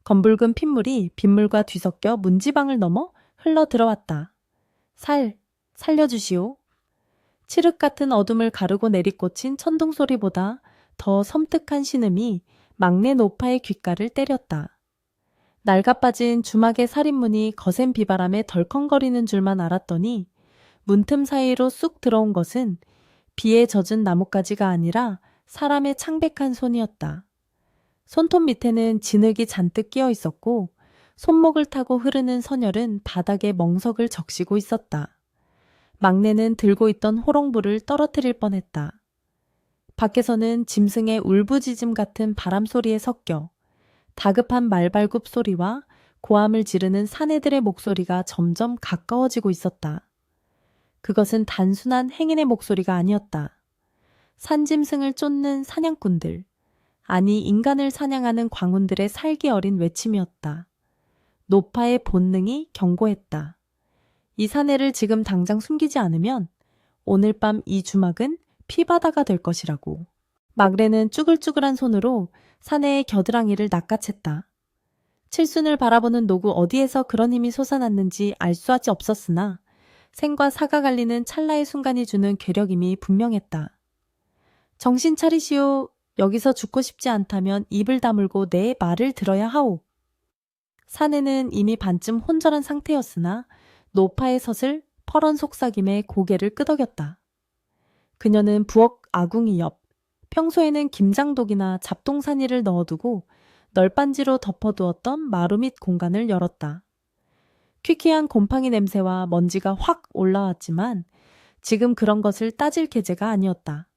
검붉은 핏물이 빗물과 뒤섞여 문지방을 넘어 흘러 들어왔다. 살려주시오. 칠흑 같은 어둠을 가르고 내리꽂힌 천둥소리보다 더 섬뜩한 신음이 막내 노파의 귓가를 때렸다. 낡아빠진 주막의 살인문이 거센 비바람에 덜컹거리는 줄만 알았더니 문틈 사이로 쑥 들어온 것은 비에 젖은 나뭇가지가 아니라 사람의 창백한 손이었다. 손톱 밑에는 진흙이 잔뜩 끼어 있었고 손목을 타고 흐르는 선혈은 바닥에 멍석을 적시고 있었다. 막내는 들고 있던 호롱불을 떨어뜨릴 뻔했다. 밖에서는 짐승의 울부짖음 같은 바람 소리에 섞여 다급한 말발굽 소리와 고함을 지르는 사내들의 목소리가 점점 가까워지고 있었다. 그것은 단순한 행인의 목소리가 아니었다. 산짐승을 쫓는 사냥꾼들, 아니 인간을 사냥하는 광운들의 살기 어린 외침이었다. 노파의 본능이 경고했다. 이 사내를 지금 당장 숨기지 않으면 오늘 밤 이 주막은 피바다가 될 것이라고. 막레는 쭈글쭈글한 손으로 사내의 겨드랑이를 낚아챘다. 칠순을 바라보는 노구 어디에서 그런 힘이 솟아났는지 알 수 없었으나 생과 사가 갈리는 찰나의 순간이 주는 괴력임이 분명했다. 정신 차리시오. 여기서 죽고 싶지 않다면 입을 다물고 내 말을 들어야 하오. 사내는 이미 반쯤 혼절한 상태였으나 노파의 섯을 퍼런 속삭임에 고개를 끄덕였다. 그녀는 부엌 아궁이 옆, 평소에는 김장독이나 잡동사니를 넣어두고 널빤지로 덮어두었던 마루 밑 공간을 열었다. 퀴퀴한 곰팡이 냄새와 먼지가 확 올라왔지만 지금 그런 것을 따질 계제가 아니었다.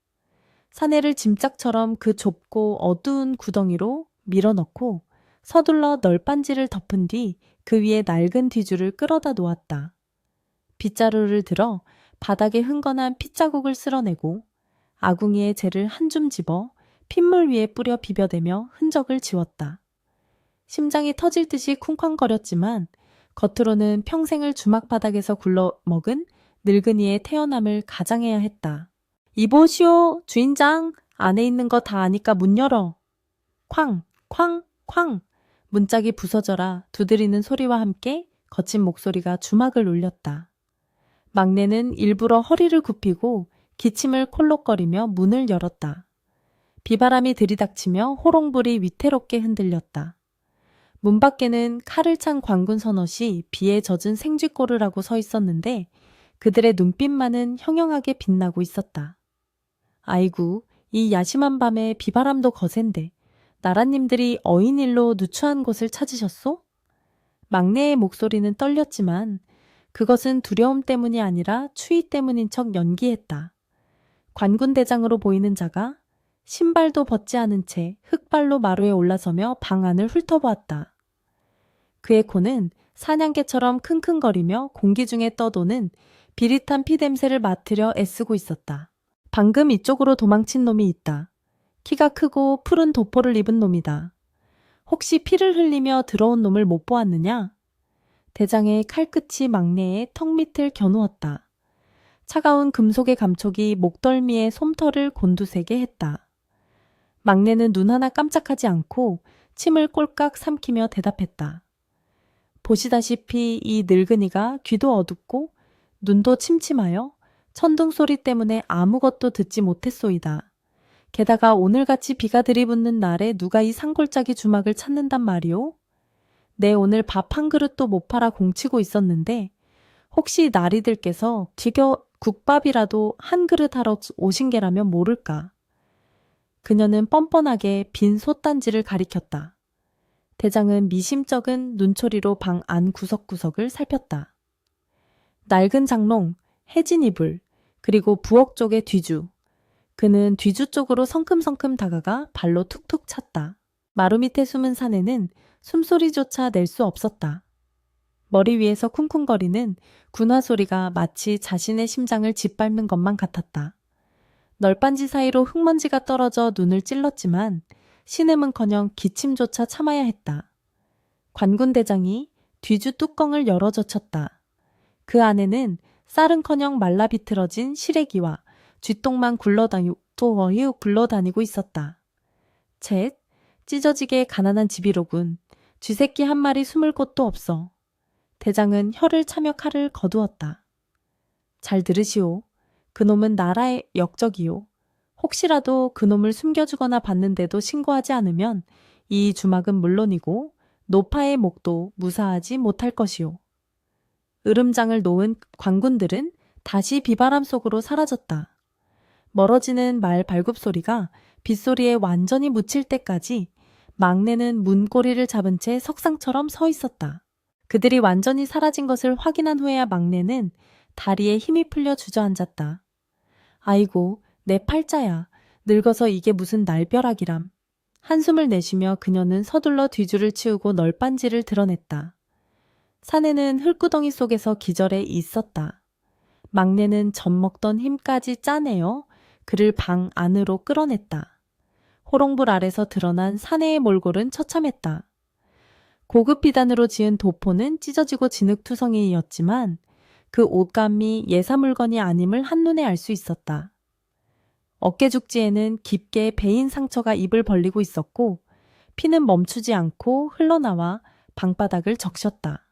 사내를 짐짝처럼 그 좁고 어두운 구덩이로 밀어넣고 서둘러 널빤지를 덮은 뒤 그 위에 낡은 뒤줄을 끌어다 놓았다. 빗자루를 들어 바닥에 흥건한 핏자국을 쓸어내고 아궁이에 재를 한 줌 집어 핏물 위에 뿌려 비벼대며 흔적을 지웠다. 심장이 터질 듯이 쿵쾅거렸지만 겉으로는 평생을 주막바닥에서 굴러먹은 늙은이의 태어남을 가장해야 했다. 이보시오, 주인장. 안에 있는 거 다 아니까 문 열어. 쾅, 쾅, 쾅. 문짝이 부서져라 두드리는 소리와 함께 거친 목소리가 주막을 울렸다. 막내는 일부러 허리를 굽히고 기침을 콜록거리며 문을 열었다. 비바람이 들이닥치며 호롱불이 위태롭게 흔들렸다. 문 밖에는 칼을 찬 관군 서넛이 비에 젖은 생쥐꼬를 하고 서 있었는데 그들의 눈빛만은 형형하게 빛나고 있었다. 아이고, 이 야심한 밤에 비바람도 거센데 나라님들이 어인일로 누추한 곳을 찾으셨소? 막내의 목소리는 떨렸지만 그것은 두려움 때문이 아니라 추위 때문인 척 연기했다. 관군대장으로 보이는 자가 신발도 벗지 않은 채 흙발로 마루에 올라서며 방 안을 훑어보았다. 그의 코는 사냥개처럼 킁킁거리며 공기 중에 떠도는 비릿한 피냄새를 맡으려 애쓰고 있었다. 방금 이쪽으로 도망친 놈이 있다. 키가 크고 푸른 도포를 입은 놈이다. 혹시 피를 흘리며 들어온 놈을 못 보았느냐? 대장의 칼끝이 막내의 턱 밑을 겨누었다. 차가운 금속의 감촉이 목덜미의 솜털을 곤두세게 했다. 막내는 눈 하나 깜짝하지 않고 침을 꼴깍 삼키며 대답했다. 보시다시피 이 늙은이가 귀도 어둡고 눈도 침침하여 천둥 소리 때문에 아무것도 듣지 못했소이다. 게다가 오늘같이 비가 들이붓는 날에 누가 이 산골짜기 주막을 찾는단 말이오? 내 오늘 밥 한 그릇도 못 팔아 공치고 있었는데 혹시 나리들께서 지겨 국밥이라도 한 그릇 하러 오신 게라면 모를까. 그녀는 뻔뻔하게 빈 솥단지를 가리켰다. 대장은 미심쩍은 눈초리로 방 안 구석구석을 살폈다. 낡은 장롱, 해진 이불, 그리고 부엌 쪽의 뒤주. 그는 뒤주 쪽으로 성큼성큼 다가가 발로 툭툭 찼다. 마루 밑에 숨은 사내는 숨소리조차 낼 수 없었다. 머리 위에서 쿵쿵거리는 군화 소리가 마치 자신의 심장을 짓밟는 것만 같았다. 널빤지 사이로 흙먼지가 떨어져 눈을 찔렀지만 신음은커녕 기침조차 참아야 했다. 관군대장이 뒤주 뚜껑을 열어젖혔다. 그 안에는 쌀은커녕 말라 비틀어진 시래기와 쥐똥만 굴러다니고 있었다. 쳇, 찢어지게 가난한 집이로군. 쥐새끼 한 마리 숨을 곳도 없어. 대장은 혀를 차며 칼을 거두었다. 잘 들으시오. 그놈은 나라의 역적이요. 혹시라도 그놈을 숨겨주거나 봤는데도 신고하지 않으면 이 주막은 물론이고 노파의 목도 무사하지 못할 것이오. 으름장을 놓은 관군들은 다시 비바람 속으로 사라졌다. 멀어지는 말 발굽소리가 빗소리에 완전히 묻힐 때까지 막내는 문고리를 잡은 채 석상처럼 서 있었다. 그들이 완전히 사라진 것을 확인한 후에야 막내는 다리에 힘이 풀려 주저앉았다. 아이고, 내 팔자야. 늙어서 이게 무슨 날벼락이람. 한숨을 내쉬며 그녀는 서둘러 뒤줄을 치우고 널빤지를 드러냈다. 사내는 흙구덩이 속에서 기절해 있었다. 막내는 젖먹던 힘까지 짜내어 그를 방 안으로 끌어냈다. 호롱불 아래서 드러난 사내의 몰골은 처참했다. 고급 비단으로 지은 도포는 찢어지고 진흙투성이였지만 그 옷감이 예사 물건이 아님을 한눈에 알 수 있었다. 어깨 죽지에는 깊게 베인 상처가 입을 벌리고 있었고 피는 멈추지 않고 흘러나와 방바닥을 적셨다.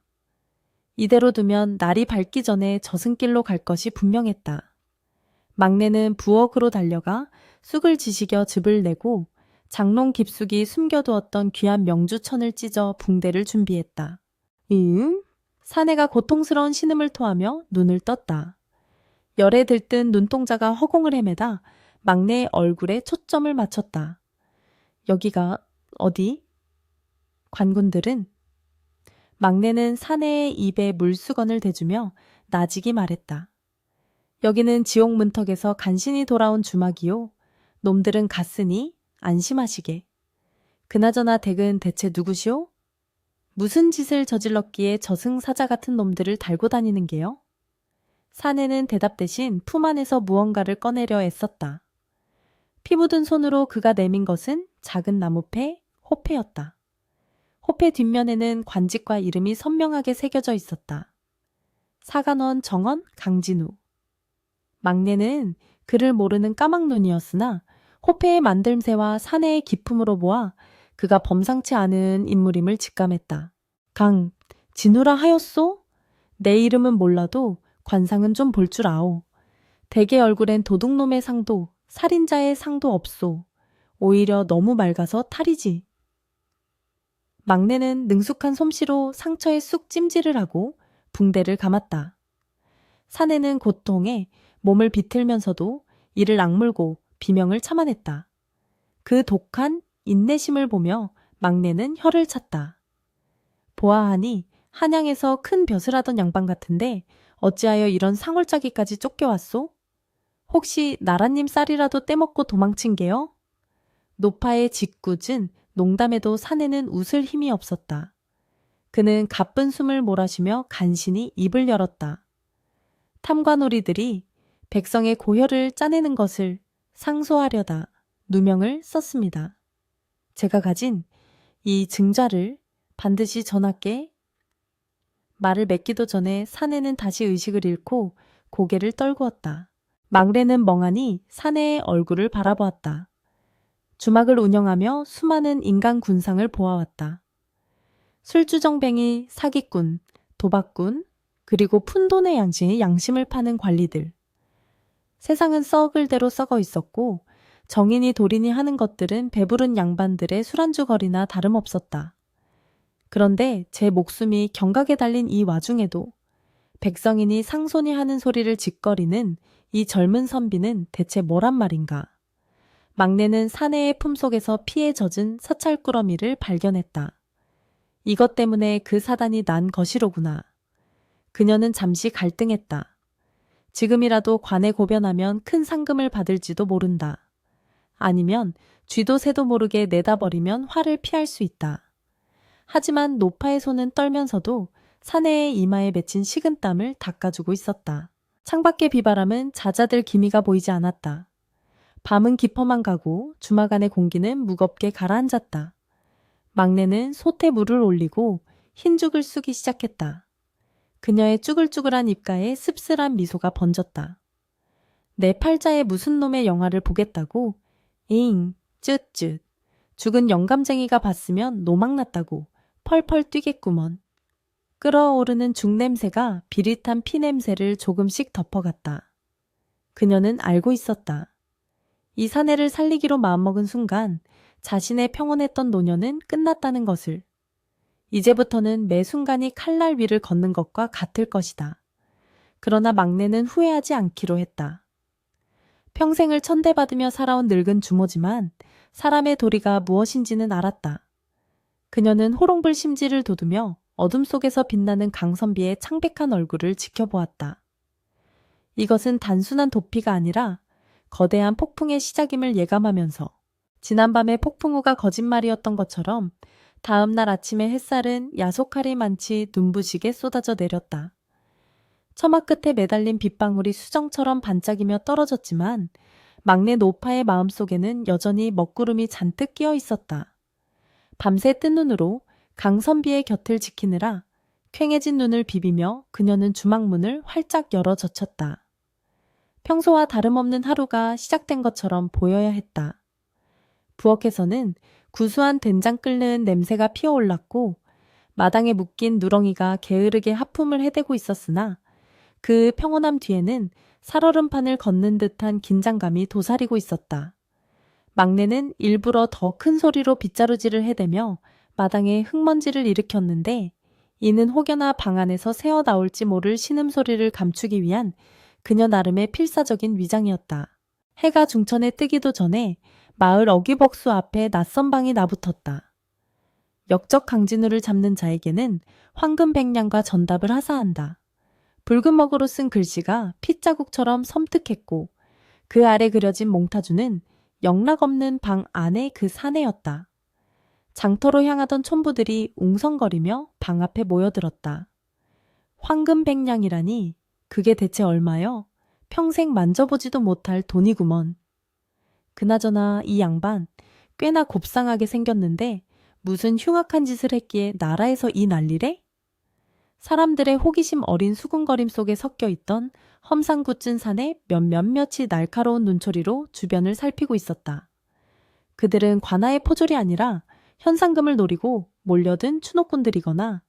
이대로 두면 날이 밝기 전에 저승길로 갈 것이 분명했다. 막내는 부엌으로 달려가 쑥을 지식여 즙을 내고 장롱 깊숙이 숨겨두었던 귀한 명주천을 찢어 붕대를 준비했다. 사내가 고통스러운 신음을 토하며 눈을 떴다. 열에 들뜬 눈동자가 허공을 헤매다 막내의 얼굴에 초점을 맞췄다. 여기가 어디? 관군들은? 막내는 사내의 입에 물수건을 대주며 나직이 말했다. 여기는 지옥 문턱에서 간신히 돌아온 주막이요. 놈들은 갔으니 안심하시게. 그나저나 댁은 대체 누구시오? 무슨 짓을 저질렀기에 저승사자 같은 놈들을 달고 다니는 게요? 사내는 대답 대신 품 안에서 무언가를 꺼내려 애썼다. 피 묻은 손으로 그가 내민 것은 작은 나무패, 호패였다. 호패 뒷면에는 관직과 이름이 선명하게 새겨져 있었다. 사간원 정원 강진우. 막내는 그를 모르는 까막눈이었으나 호패의 만듦새와 사내의 기품으로 보아 그가 범상치 않은 인물임을 직감했다. 진우라 하였소? 내 이름은 몰라도 관상은 좀 볼 줄 아오. 대개 얼굴엔 도둑놈의 상도 살인자의 상도 없소. 오히려 너무 맑아서 탈이지. 막내는 능숙한 솜씨로 상처에 쑥 찜질을 하고 붕대를 감았다. 사내는 고통에 몸을 비틀면서도 이를 악물고 비명을 참아냈다. 그 독한 인내심을 보며 막내는 혀를 찼다. 보아하니 한양에서 큰 벼슬 하던 양반 같은데 어찌하여 이런 상월짜기까지 쫓겨왔소? 혹시 나라님 쌀이라도 떼먹고 도망친 게요? 노파의 짓궂은 농담에도 사내는 웃을 힘이 없었다. 그는 가쁜 숨을 몰아쉬며 간신히 입을 열었다. 탐관오리들이 백성의 고혈을 짜내는 것을 상소하려다 누명을 썼습니다. 제가 가진 이 증자를 반드시 전하께. 말을 맺기도 전에 사내는 다시 의식을 잃고 고개를 떨구었다. 막내는 멍하니 사내의 얼굴을 바라보았다. 주막을 운영하며 수많은 인간 군상을 보아왔다. 술주정뱅이, 사기꾼, 도박꾼, 그리고 푼돈의 양심을 파는 관리들. 세상은 썩을 대로 썩어 있었고 정인이 도린이 하는 것들은 배부른 양반들의 술안주거리나 다름없었다. 그런데 제 목숨이 경각에 달린 이 와중에도 백성인이 상손이 하는 소리를 짓거리는 이 젊은 선비는 대체 뭐란 말인가. 막내는 사내의 품속에서 피에 젖은 사찰꾸러미를 발견했다. 이것 때문에 그 사단이 난 것이로구나. 그녀는 잠시 갈등했다. 지금이라도 관에 고변하면 큰 상금을 받을지도 모른다. 아니면 쥐도 새도 모르게 내다버리면 화를 피할 수 있다. 하지만 노파의 손은 떨면서도 사내의 이마에 맺힌 식은땀을 닦아주고 있었다. 창밖의 비바람은 잦아들 기미가 보이지 않았다. 밤은 깊어만 가고 주막 안의 공기는 무겁게 가라앉았다. 막내는 솥에 물을 올리고 흰죽을 쑤기 시작했다. 그녀의 쭈글쭈글한 입가에 씁쓸한 미소가 번졌다. 내 팔자에 무슨 놈의 영화를 보겠다고? 잉, 쯧쯧. 죽은 영감쟁이가 봤으면 노망났다고. 펄펄 뛰겠구먼. 끓어오르는 죽 냄새가 비릿한 피 냄새를 조금씩 덮어갔다. 그녀는 알고 있었다. 이 사내를 살리기로 마음먹은 순간 자신의 평온했던 노년은 끝났다는 것을. 이제부터는 매 순간이 칼날 위를 걷는 것과 같을 것이다. 그러나 막내는 후회하지 않기로 했다. 평생을 천대받으며 살아온 늙은 주모지만 사람의 도리가 무엇인지는 알았다. 그녀는 호롱불 심지를 돋우며 어둠 속에서 빛나는 강선비의 창백한 얼굴을 지켜보았다. 이것은 단순한 도피가 아니라 거대한 폭풍의 시작임을 예감하면서 지난밤의 폭풍우가 거짓말이었던 것처럼 다음 날 아침의 햇살은 야속하리 많지 눈부시게 쏟아져 내렸다. 처마 끝에 매달린 빗방울이 수정처럼 반짝이며 떨어졌지만 막내 노파의 마음속에는 여전히 먹구름이 잔뜩 끼어 있었다. 밤새 뜬 눈으로 강선비의 곁을 지키느라 퀭해진 눈을 비비며 그녀는 주막문을 활짝 열어 젖혔다. 평소와 다름없는 하루가 시작된 것처럼 보여야 했다. 부엌에서는 구수한 된장 끓는 냄새가 피어올랐고 마당에 묶인 누렁이가 게으르게 하품을 해대고 있었으나 그 평온함 뒤에는 살얼음판을 걷는 듯한 긴장감이 도사리고 있었다. 막내는 일부러 더 큰 소리로 빗자루질을 해대며 마당에 흙먼지를 일으켰는데 이는 혹여나 방 안에서 새어 나올지 모를 신음소리를 감추기 위한 그녀 나름의 필사적인 위장이었다. 해가 중천에 뜨기도 전에 마을 어귀벅수 앞에 낯선 방이 나붙었다. 역적 강진우를 잡는 자에게는 황금백냥과 전답을 하사한다. 붉은 먹으로 쓴 글씨가 핏자국처럼 섬뜩했고 그 아래 그려진 몽타주는 영락없는 방 안의 그 사내였다. 장터로 향하던 촌부들이 웅성거리며 방 앞에 모여들었다. 황금백냥이라니 그게 대체 얼마여? 평생 만져보지도 못할 돈이구먼. 그나저나 이 양반 꽤나 곱상하게 생겼는데 무슨 흉악한 짓을 했기에 나라에서 이 난리래? 사람들의 호기심 어린 수군거림 속에 섞여 있던 험상궂은 산의 몇몇이 날카로운 눈초리로 주변을 살피고 있었다. 그들은 관아의 포졸이 아니라 현상금을 노리고 몰려든 추노꾼들이거나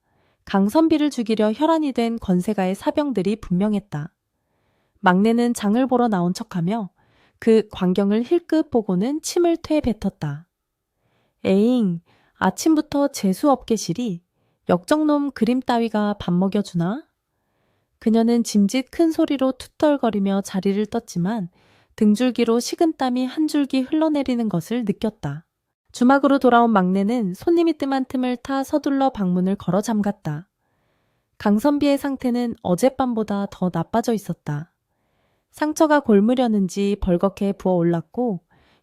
강선비를 죽이려 혈안이 된 권세가의 사병들이 분명했다. 막내는 장을 보러 나온 척하며 그 광경을 힐끗 보고는 침을 퇴뱉었다. 에잉, 아침부터 재수없게실이 역적놈 그림 따위가 밥 먹여주나? 그녀는 짐짓 큰 소리로 툭덜거리며 자리를 떴지만 등줄기로 식은땀이 한 줄기 흘러내리는 것을 느꼈다. 주막으로 돌아온 막내는 손님이 뜸한 틈을 타 서둘러 방문을 걸어 잠갔다. 강선비의 상태는 어젯밤보다 더 나빠져 있었다. 상처가 골무렸는지 벌겋게 부어올랐고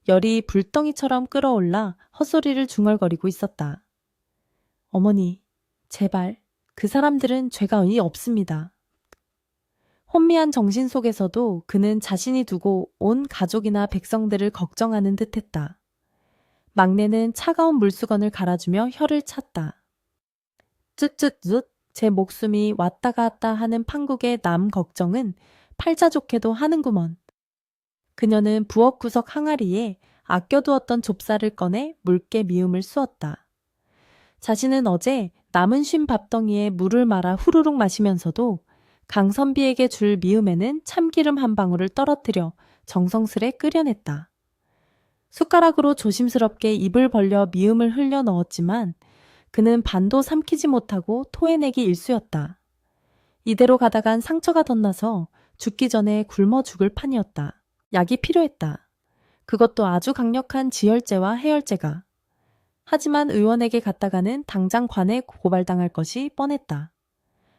열이 불덩이처럼 끓어올라 헛소리를 중얼거리고 있었다. 어머니, 제발 그 사람들은 죄가 의이 없습니다. 혼미한 정신 속에서도 그는 자신이 두고 온 가족이나 백성들을 걱정하는 듯했다. 막내는 차가운 물수건을 갈아주며 혀를 찼다. 쯧쯧쯧 제 목숨이 왔다 갔다 하는 판국의 남 걱정은 팔자 좋게도 하는구먼. 그녀는 부엌 구석 항아리에 아껴두었던 좁쌀을 꺼내 묽게 미음을 쑤었다. 자신은 어제 남은 쉰 밥덩이에 물을 말아 후루룩 마시면서도 강선비에게 줄 미음에는 참기름 한 방울을 떨어뜨려 정성스레 끓여냈다. 숟가락으로 조심스럽게 입을 벌려 미음을 흘려 넣었지만 그는 반도 삼키지 못하고 토해내기 일쑤였다. 이대로 가다간 상처가 덧나서 죽기 전에 굶어 죽을 판이었다. 약이 필요했다. 그것도 아주 강력한 지혈제와 해열제가. 하지만 의원에게 갔다가는 당장 관에 고발당할 것이 뻔했다.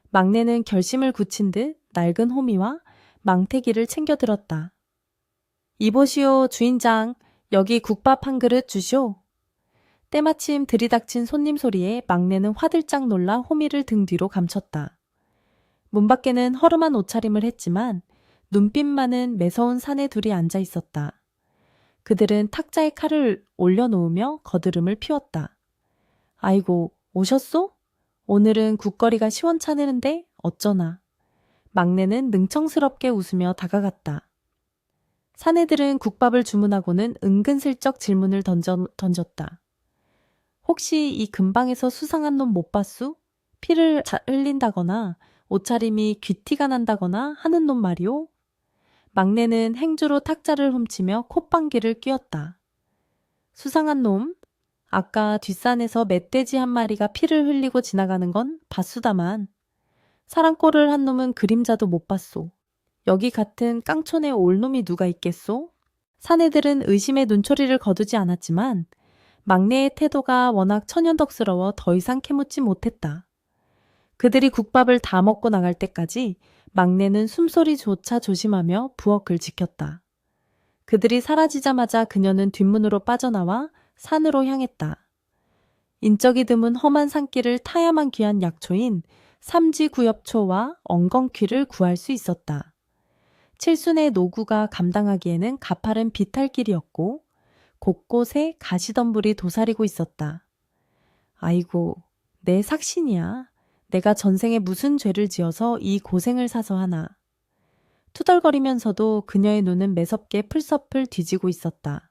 막내는 결심을 굳힌 듯 낡은 호미와 망태기를 챙겨들었다. 이보시오, 주인장. 여기 국밥 한 그릇 주시오. 때마침 들이닥친 손님 소리에 막내는 화들짝 놀라 호미를 등 뒤로 감췄다. 문 밖에는 허름한 옷차림을 했지만 눈빛만은 매서운 사내 둘이 앉아 있었다. 그들은 탁자에 칼을 올려놓으며 거드름을 피웠다. 아이고, 오셨소? 오늘은 국거리가 시원찮으는데 어쩌나. 막내는 능청스럽게 웃으며 다가갔다. 사내들은 국밥을 주문하고는 은근슬쩍 질문을 던졌다. 혹시 이 근방에서 수상한 놈 못 봤수? 피를 흘린다거나 옷차림이 귀티가 난다거나 하는 놈 말이오? 막내는 행주로 탁자를 훔치며 콧방귀를 뀌었다. 수상한 놈? 아까 뒷산에서 멧돼지 한 마리가 피를 흘리고 지나가는 건 봤수다만 사랑꼴을 한 놈은 그림자도 못 봤소. 여기 같은 깡촌에 올 놈이 누가 있겠소? 사내들은 의심의 눈초리를 거두지 않았지만 막내의 태도가 워낙 천연덕스러워 더 이상 캐묻지 못했다. 그들이 국밥을 다 먹고 나갈 때까지 막내는 숨소리조차 조심하며 부엌을 지켰다. 그들이 사라지자마자 그녀는 뒷문으로 빠져나와 산으로 향했다. 인적이 드문 험한 산길을 타야만 귀한 약초인 삼지구엽초와 엉겅퀴를 구할 수 있었다. 칠순의 노구가 감당하기에는 가파른 비탈길이었고 곳곳에 가시덤불이 도사리고 있었다. 아이고, 내 삭신이야. 내가 전생에 무슨 죄를 지어서 이 고생을 사서 하나. 투덜거리면서도 그녀의 눈은 매섭게 풀섭을 뒤지고 있었다.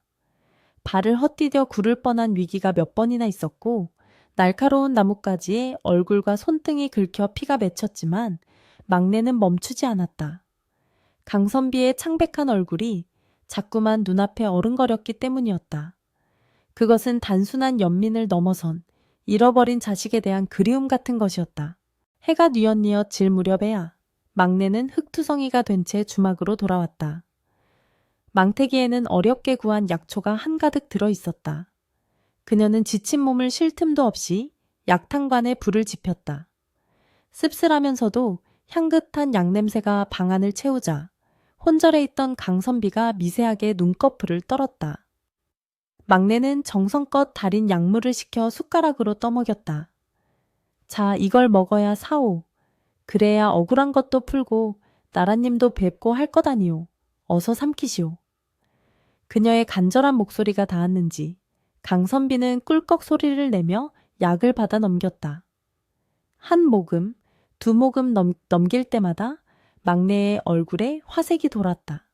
발을 헛디뎌 구를 뻔한 위기가 몇 번이나 있었고 날카로운 나뭇가지에 얼굴과 손등이 긁혀 피가 맺혔지만 막내는 멈추지 않았다. 강선비의 창백한 얼굴이 자꾸만 눈앞에 어른거렸기 때문이었다. 그것은 단순한 연민을 넘어선 잃어버린 자식에 대한 그리움 같은 것이었다. 해가 뉘엿뉘엿 질 무렵에야 막내는 흙투성이가 된 채 주막으로 돌아왔다. 망태기에는 어렵게 구한 약초가 한가득 들어있었다. 그녀는 지친 몸을 쉴 틈도 없이 약탕관에 불을 지폈다. 씁쓸하면서도 향긋한 약냄새가 방안을 채우자 혼절해 있던 강선비가 미세하게 눈꺼풀을 떨었다. 막내는 정성껏 달인 약물을 시켜 숟가락으로 떠먹였다. 자, 이걸 먹어야 사오. 그래야 억울한 것도 풀고 나라님도 뵙고 할 것 아니오. 어서 삼키시오. 그녀의 간절한 목소리가 닿았는지 강선비는 꿀꺽 소리를 내며 약을 받아 넘겼다. 한 모금, 두 모금 넘길 때마다 막내의 얼굴에 화색이 돌았다.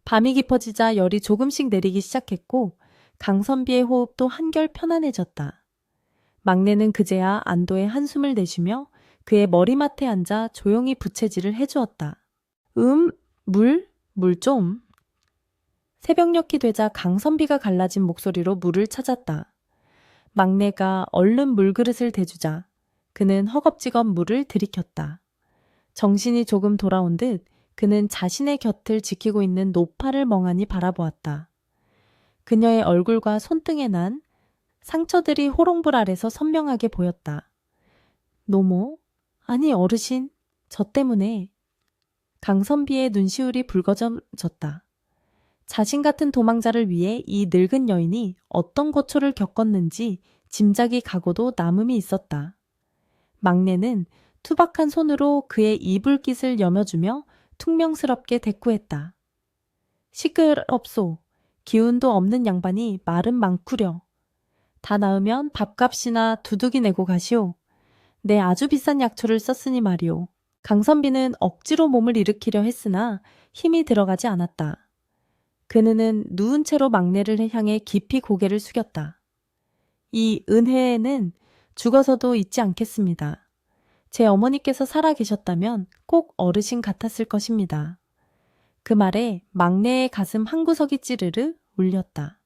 밤이 깊어지자 열이 조금씩 내리기 시작했고 강선비의 호흡도 한결 편안해졌다. 막내는 그제야 안도의 한숨을 내쉬며 그의 머리맡에 앉아 조용히 부채질을 해주었다. 물 좀. 새벽녘이 되자 강선비가 갈라진 목소리로 물을 찾았다. 막내가 얼른 물그릇을 대주자 그는 허겁지겁 물을 들이켰다. 정신이 조금 돌아온 듯 그는 자신의 곁을 지키고 있는 노파를 멍하니 바라보았다. 그녀의 얼굴과 손등에 난 상처들이 호롱불 아래서 선명하게 보였다. 노모? 아니 어르신, 저 때문에. 강선비의 눈시울이 붉어졌다. 자신 같은 도망자를 위해 이 늙은 여인이 어떤 고초를 겪었는지 짐작이 가고도 남음이 있었다. 막내는 투박한 손으로 그의 이불깃을 여며주며 퉁명스럽게 대꾸했다. 시끄럽소. 기운도 없는 양반이 말은 많구려. 다 나으면 밥값이나 두둑이 내고 가시오. 내 아주 비싼 약초를 썼으니 말이오. 강선비는 억지로 몸을 일으키려 했으나 힘이 들어가지 않았다. 그는 누운 채로 막내를 향해 깊이 고개를 숙였다. 이 은혜는 죽어서도 잊지 않겠습니다. 제 어머니께서 살아 계셨다면 꼭 어르신 같았을 것입니다. 그 말에 막내의 가슴 한구석이 찌르르 울렸다.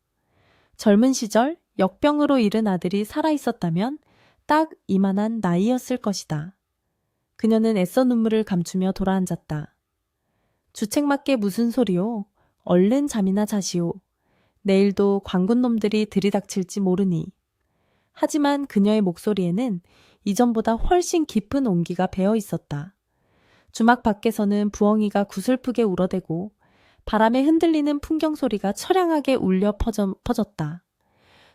젊은 시절 역병으로 잃은 아들이 살아있었다면 딱 이만한 나이였을 것이다. 그녀는 애써 눈물을 감추며 돌아앉았다. 주책맞게 무슨 소리요? 얼른 잠이나 자시오. 내일도 광군놈들이 들이닥칠지 모르니. 하지만 그녀의 목소리에는 이전보다 훨씬 깊은 온기가 배어 있었다. 주막 밖에서는 부엉이가 구슬프게 울어대고 바람에 흔들리는 풍경 소리가 처량하게 울려 퍼졌다.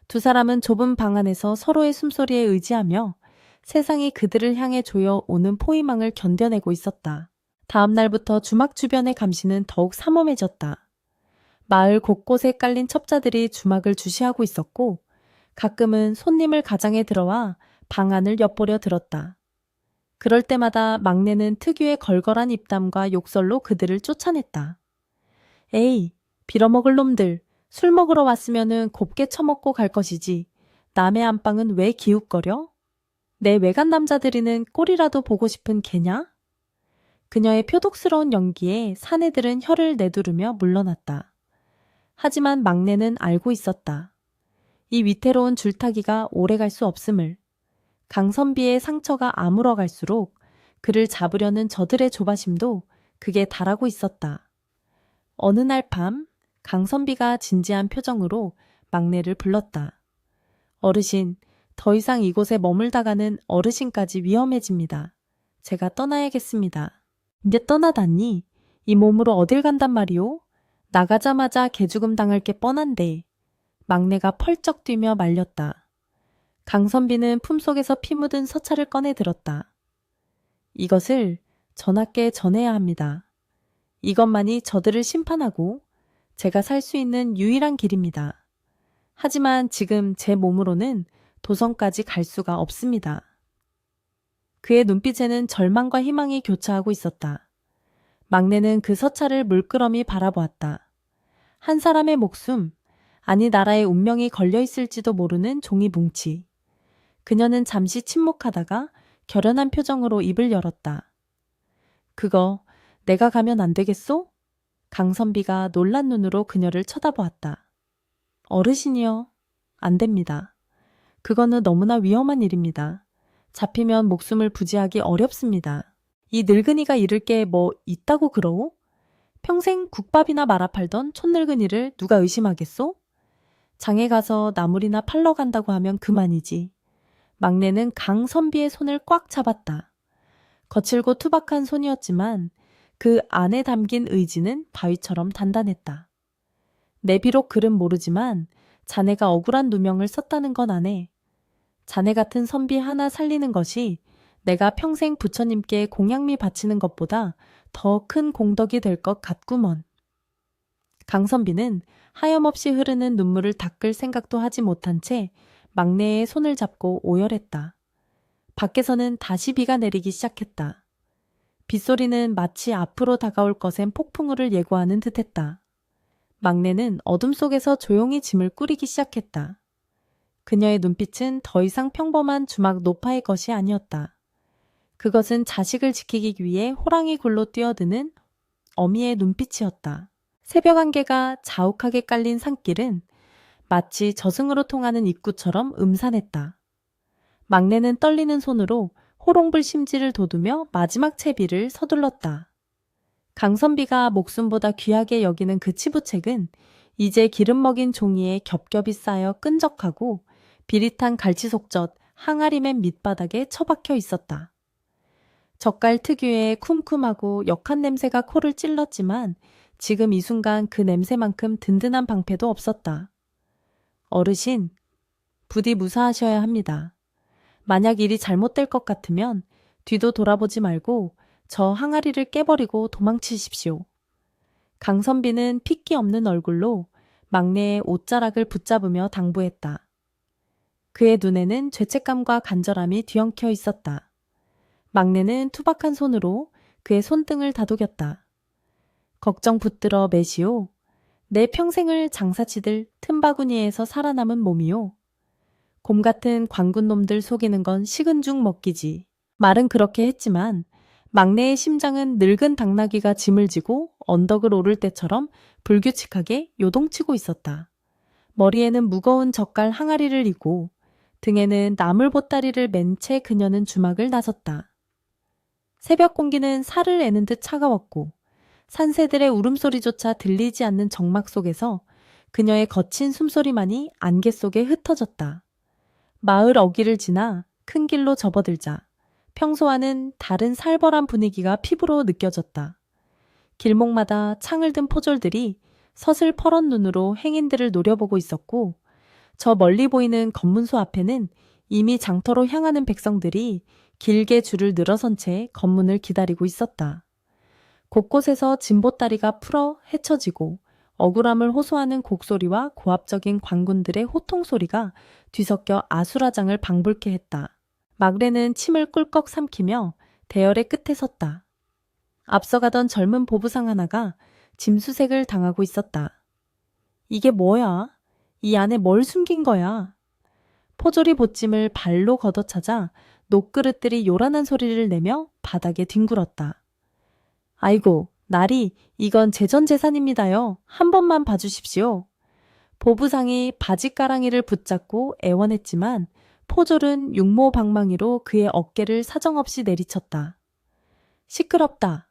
두 사람은 좁은 방 안에서 서로의 숨소리에 의지하며 세상이 그들을 향해 조여오는 포위망을 견뎌내고 있었다. 다음 날부터 주막 주변의 감시는 더욱 삼엄해졌다. 마을 곳곳에 깔린 첩자들이 주막을 주시하고 있었고 가끔은 손님을 가장에 들어와 방 안을 엿보려 들었다. 그럴 때마다 막내는 특유의 걸걸한 입담과 욕설로 그들을 쫓아냈다. 에이, 빌어먹을 놈들, 술 먹으러 왔으면은 곱게 처먹고 갈 것이지. 남의 안방은 왜 기웃거려? 내 외간 남자들이는 꼴이라도 보고 싶은 개냐? 그녀의 표독스러운 연기에 사내들은 혀를 내두르며 물러났다. 하지만 막내는 알고 있었다. 이 위태로운 줄타기가 오래갈 수 없음을. 강선비의 상처가 아물어갈수록 그를 잡으려는 저들의 조바심도 극에 달하고 있었다. 어느 날 밤 강선비가 진지한 표정으로 막내를 불렀다. 어르신, 더 이상 이곳에 머물다가는 어르신까지 위험해집니다. 제가 떠나야겠습니다. 이제 떠나다니? 이 몸으로 어딜 간단 말이오? 나가자마자 개죽음 당할 게 뻔한데. 막내가 펄쩍 뛰며 말렸다. 강선비는 품속에서 피 묻은 서찰을 꺼내 들었다. 이것을 전하께 전해야 합니다. 이것만이 저들을 심판하고 제가 살 수 있는 유일한 길입니다. 하지만 지금 제 몸으로는 도성까지 갈 수가 없습니다. 그의 눈빛에는 절망과 희망이 교차하고 있었다. 막내는 그 서찰을 물끄러미 바라보았다. 한 사람의 목숨, 아니 나라의 운명이 걸려있을지도 모르는 종이 뭉치. 그녀는 잠시 침묵하다가 결연한 표정으로 입을 열었다. 그거 내가 가면 안 되겠소? 강선비가 놀란 눈으로 그녀를 쳐다보았다. 어르신이요. 안 됩니다. 그거는 너무나 위험한 일입니다. 잡히면 목숨을 부지하기 어렵습니다. 이 늙은이가 잃을 게 뭐 있다고 그러오? 평생 국밥이나 말아 팔던 촌늙은이를 누가 의심하겠소? 장에 가서 나물이나 팔러 간다고 하면 그만이지. 막내는 강선비의 손을 꽉 잡았다. 거칠고 투박한 손이었지만 그 안에 담긴 의지는 바위처럼 단단했다. 내 비록 글은 모르지만 자네가 억울한 누명을 썼다는 건 아네. 자네 같은 선비 하나 살리는 것이 내가 평생 부처님께 공양미 바치는 것보다 더 큰 공덕이 될 것 같구먼. 강선비는 하염없이 흐르는 눈물을 닦을 생각도 하지 못한 채 막내의 손을 잡고 오열했다. 밖에서는 다시 비가 내리기 시작했다. 빗소리는 마치 앞으로 다가올 것엔 폭풍우를 예고하는 듯했다. 막내는 어둠 속에서 조용히 짐을 꾸리기 시작했다. 그녀의 눈빛은 더 이상 평범한 주막 노파의 것이 아니었다. 그것은 자식을 지키기 위해 호랑이 굴로 뛰어드는 어미의 눈빛이었다. 새벽 안개가 자욱하게 깔린 산길은 마치 저승으로 통하는 입구처럼 음산했다. 막내는 떨리는 손으로 호롱불 심지를 돋우며 마지막 채비를 서둘렀다. 강선비가 목숨보다 귀하게 여기는 그 치부책은 이제 기름 먹인 종이에 겹겹이 쌓여 끈적하고 비릿한 갈치속젓 항아리 맨 밑바닥에 처박혀 있었다. 젓갈 특유의 쿰쿰하고 역한 냄새가 코를 찔렀지만 지금 이 순간 그 냄새만큼 든든한 방패도 없었다. 어르신, 부디 무사하셔야 합니다. 만약 일이 잘못될 것 같으면 뒤도 돌아보지 말고 저 항아리를 깨버리고 도망치십시오. 강선비는 핏기 없는 얼굴로 막내의 옷자락을 붙잡으며 당부했다. 그의 눈에는 죄책감과 간절함이 뒤엉켜 있었다. 막내는 투박한 손으로 그의 손등을 다독였다. 걱정 붙들어 매시오. 내 평생을 장사치들 틈바구니에서 살아남은 몸이요. 곰 같은 광군놈들 속이는 건 식은 죽 먹기지. 말은 그렇게 했지만 막내의 심장은 늙은 당나귀가 짐을 지고 언덕을 오를 때처럼 불규칙하게 요동치고 있었다. 머리에는 무거운 젓갈 항아리를 이고 등에는 나물 보따리를 맨 채 그녀는 주막을 나섰다. 새벽 공기는 살을 애는 듯 차가웠고 산새들의 울음소리조차 들리지 않는 정막 속에서 그녀의 거친 숨소리만이 안개 속에 흩어졌다. 마을 어귀를 지나 큰 길로 접어들자 평소와는 다른 살벌한 분위기가 피부로 느껴졌다. 길목마다 창을 든 포졸들이 서슬퍼런 눈으로 행인들을 노려보고 있었고 저 멀리 보이는 검문소 앞에는 이미 장터로 향하는 백성들이 길게 줄을 늘어선 채 검문을 기다리고 있었다. 곳곳에서 진보다리가 풀어 헤쳐지고 억울함을 호소하는 곡소리와 고압적인 관군들의 호통소리가 뒤섞여 아수라장을 방불케 했다. 막레는 침을 꿀꺽 삼키며 대열의 끝에 섰다. 앞서가던 젊은 보부상 하나가 짐수색을 당하고 있었다. 이게 뭐야? 이 안에 뭘 숨긴 거야? 포조리 보찜을 발로 걷어차자 녹그릇들이 요란한 소리를 내며 바닥에 뒹굴었다. 아이고, 나리, 이건 제 전 재산입니다요. 한 번만 봐주십시오. 보부상이 바지가랑이를 붙잡고 애원했지만 포졸은 육모방망이로 그의 어깨를 사정없이 내리쳤다. 시끄럽다.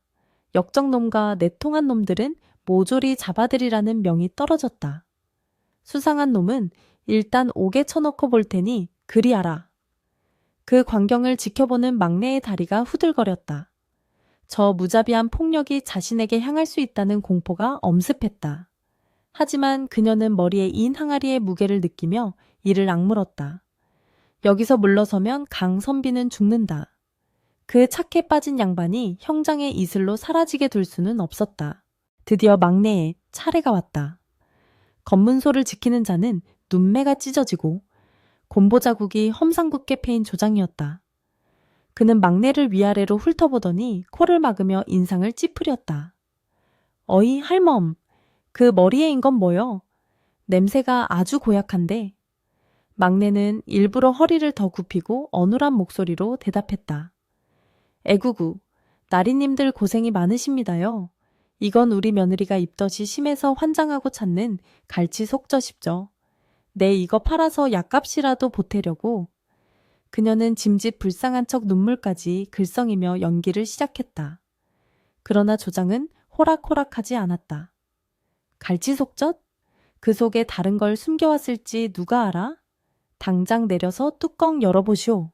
역적놈과 내통한 놈들은 모조리 잡아들이라는 명이 떨어졌다. 수상한 놈은 일단 옥에 쳐놓고 볼 테니 그리하라. 그 광경을 지켜보는 막내의 다리가 후들거렸다. 저 무자비한 폭력이 자신에게 향할 수 있다는 공포가 엄습했다. 하지만 그녀는 머리에 인 항아리의 무게를 느끼며 이를 악물었다. 여기서 물러서면 강선비는 죽는다. 그 착해 빠진 양반이 형장의 이슬로 사라지게 둘 수는 없었다. 드디어 막내의 차례가 왔다. 검문소를 지키는 자는 눈매가 찢어지고 곰보 자국이 험상궂게 패인 조장이었다. 그는 막내를 위아래로 훑어보더니 코를 막으며 인상을 찌푸렸다. 어이 할멈, 그 머리에 인 건 뭐여? 냄새가 아주 고약한데. 막내는 일부러 허리를 더 굽히고 어눌한 목소리로 대답했다. 애구구, 나리님들 고생이 많으십니다요. 이건 우리 며느리가 입덧이 심해서 환장하고 찾는 갈치 속젓입죠. 내 이거 팔아서 약값이라도 보태려고. 그녀는 짐짓 불쌍한 척 눈물까지 글썽이며 연기를 시작했다. 그러나 조장은 호락호락하지 않았다. 갈치 속젓? 그 속에 다른 걸 숨겨왔을지 누가 알아? 당장 내려서 뚜껑 열어보시오.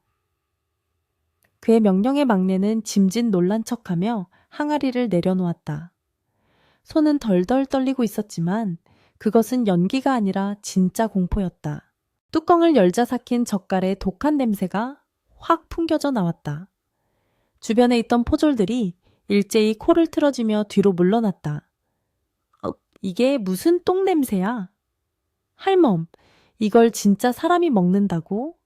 그의 명령에 막내는 짐짓 놀란 척하며 항아리를 내려놓았다. 손은 덜덜 떨리고 있었지만 그것은 연기가 아니라 진짜 공포였다. 뚜껑을 열자 삭힌 젓갈의 독한 냄새가 확 풍겨져 나왔다. 주변에 있던 포졸들이 일제히 코를 틀어쥐며 뒤로 물러났다. 이게 무슨 똥 냄새야? 할멈, 이걸 진짜 사람이 먹는다고?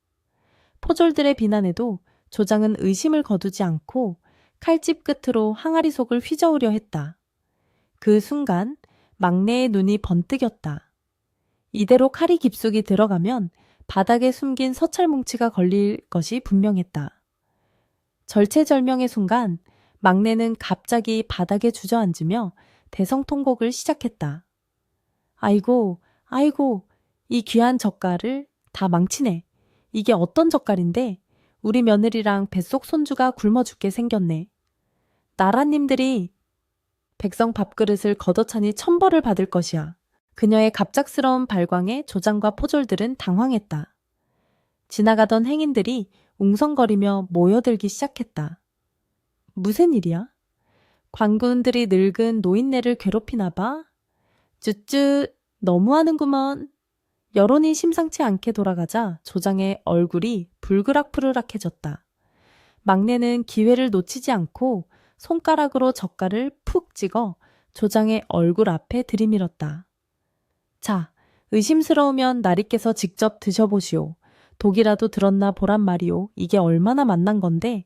포졸들의 비난에도 조장은 의심을 거두지 않고 칼집 끝으로 항아리 속을 휘저으려 했다. 그 순간 막내의 눈이 번뜩였다. 이대로 칼이 깊숙이 들어가면 바닥에 숨긴 서찰뭉치가 걸릴 것이 분명했다. 절체절명의 순간 막내는 갑자기 바닥에 주저앉으며 대성통곡을 시작했다. 아이고, 아이고, 이 귀한 젓갈을 다 망치네. 이게 어떤 젓갈인데 우리 며느리랑 뱃속 손주가 굶어 죽게 생겼네. 나라님들이 백성 밥그릇을 걷어차니 천벌을 받을 것이야. 그녀의 갑작스러운 발광에 조장과 포졸들은 당황했다. 지나가던 행인들이 웅성거리며 모여들기 시작했다. 무슨 일이야? 관군들이 늙은 노인네를 괴롭히나 봐? 쭈쭈, 너무하는구먼. 여론이 심상치 않게 돌아가자 조장의 얼굴이 불그락푸르락해졌다. 막내는 기회를 놓치지 않고 손가락으로 젓갈을 푹 찍어 조장의 얼굴 앞에 들이밀었다. 자, 의심스러우면 나리께서 직접 드셔보시오. 독이라도 들었나 보란 말이오. 이게 얼마나 맛난 건데.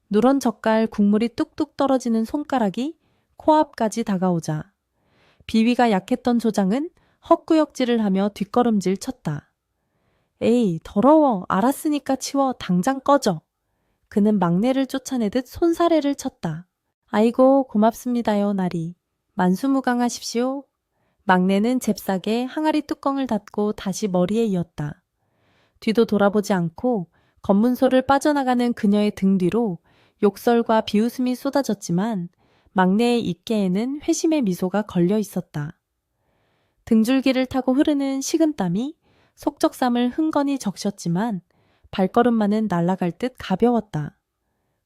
누런 젓갈 국물이 뚝뚝 떨어지는 손가락이 코앞까지 다가오자 비위가 약했던 조장은 헛구역질을 하며 뒷걸음질 쳤다. 에이, 더러워. 알았으니까 치워. 당장 꺼져. 그는 막내를 쫓아내듯 손사래를 쳤다. 아이고, 고맙습니다요, 나리. 만수무강하십시오. 막내는 잽싸게 항아리 뚜껑을 닫고 다시 머리에 이었다. 뒤도 돌아보지 않고 검문소를 빠져나가는 그녀의 등 뒤로 욕설과 비웃음이 쏟아졌지만 막내의 입계에는 회심의 미소가 걸려 있었다. 등줄기를 타고 흐르는 식은땀이 속적삼을 흥건히 적셨지만 발걸음만은 날아갈 듯 가벼웠다.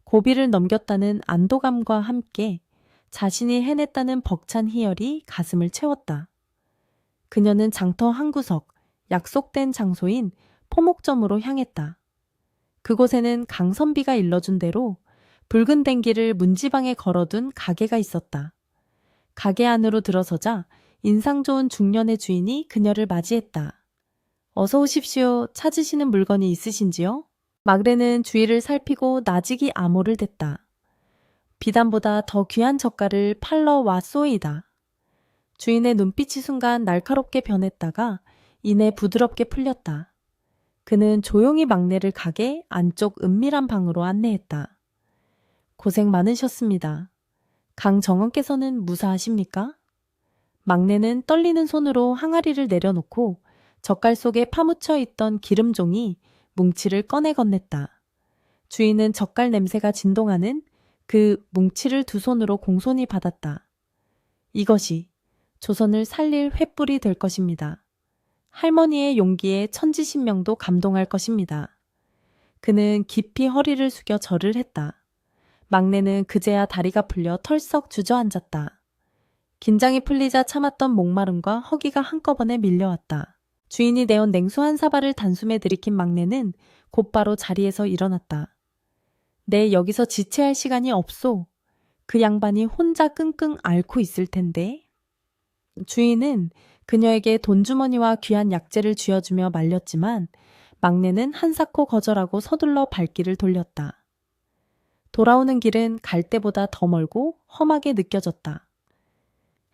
고비를 넘겼다는 안도감과 함께 자신이 해냈다는 벅찬 희열이 가슴을 채웠다. 그녀는 장터 한 구석, 약속된 장소인 포목점으로 향했다. 그곳에는 강선비가 일러준 대로 붉은 댕기를 문지방에 걸어둔 가게가 있었다. 가게 안으로 들어서자 인상 좋은 중년의 주인이 그녀를 맞이했다. 어서 오십시오. 찾으시는 물건이 있으신지요? 막레는 주위를 살피고 나직이 암호를 댔다. 비단보다 더 귀한 젓갈을 팔러 왔소이다. 주인의 눈빛이 순간 날카롭게 변했다가 이내 부드럽게 풀렸다. 그는 조용히 막내를 가게 안쪽 은밀한 방으로 안내했다. 고생 많으셨습니다. 강정원께서는 무사하십니까? 막내는 떨리는 손으로 항아리를 내려놓고 젓갈 속에 파묻혀 있던 기름종이 뭉치를 꺼내 건넸다. 주인은 젓갈 냄새가 진동하는 그 뭉치를 두 손으로 공손히 받았다. 이것이 조선을 살릴 횃불이 될 것입니다. 할머니의 용기에 천지신명도 감동할 것입니다. 그는 깊이 허리를 숙여 절을 했다. 막내는 그제야 다리가 풀려 털썩 주저앉았다. 긴장이 풀리자 참았던 목마름과 허기가 한꺼번에 밀려왔다. 주인이 내온 냉수 한 사발을 단숨에 들이킨 막내는 곧바로 자리에서 일어났다. 내 여기서 지체할 시간이 없소. 그 양반이 혼자 끙끙 앓고 있을 텐데. 주인은 그녀에게 돈주머니와 귀한 약재를 쥐어주며 말렸지만 막내는 한사코 거절하고 서둘러 발길을 돌렸다. 돌아오는 길은 갈 때보다 더 멀고 험하게 느껴졌다.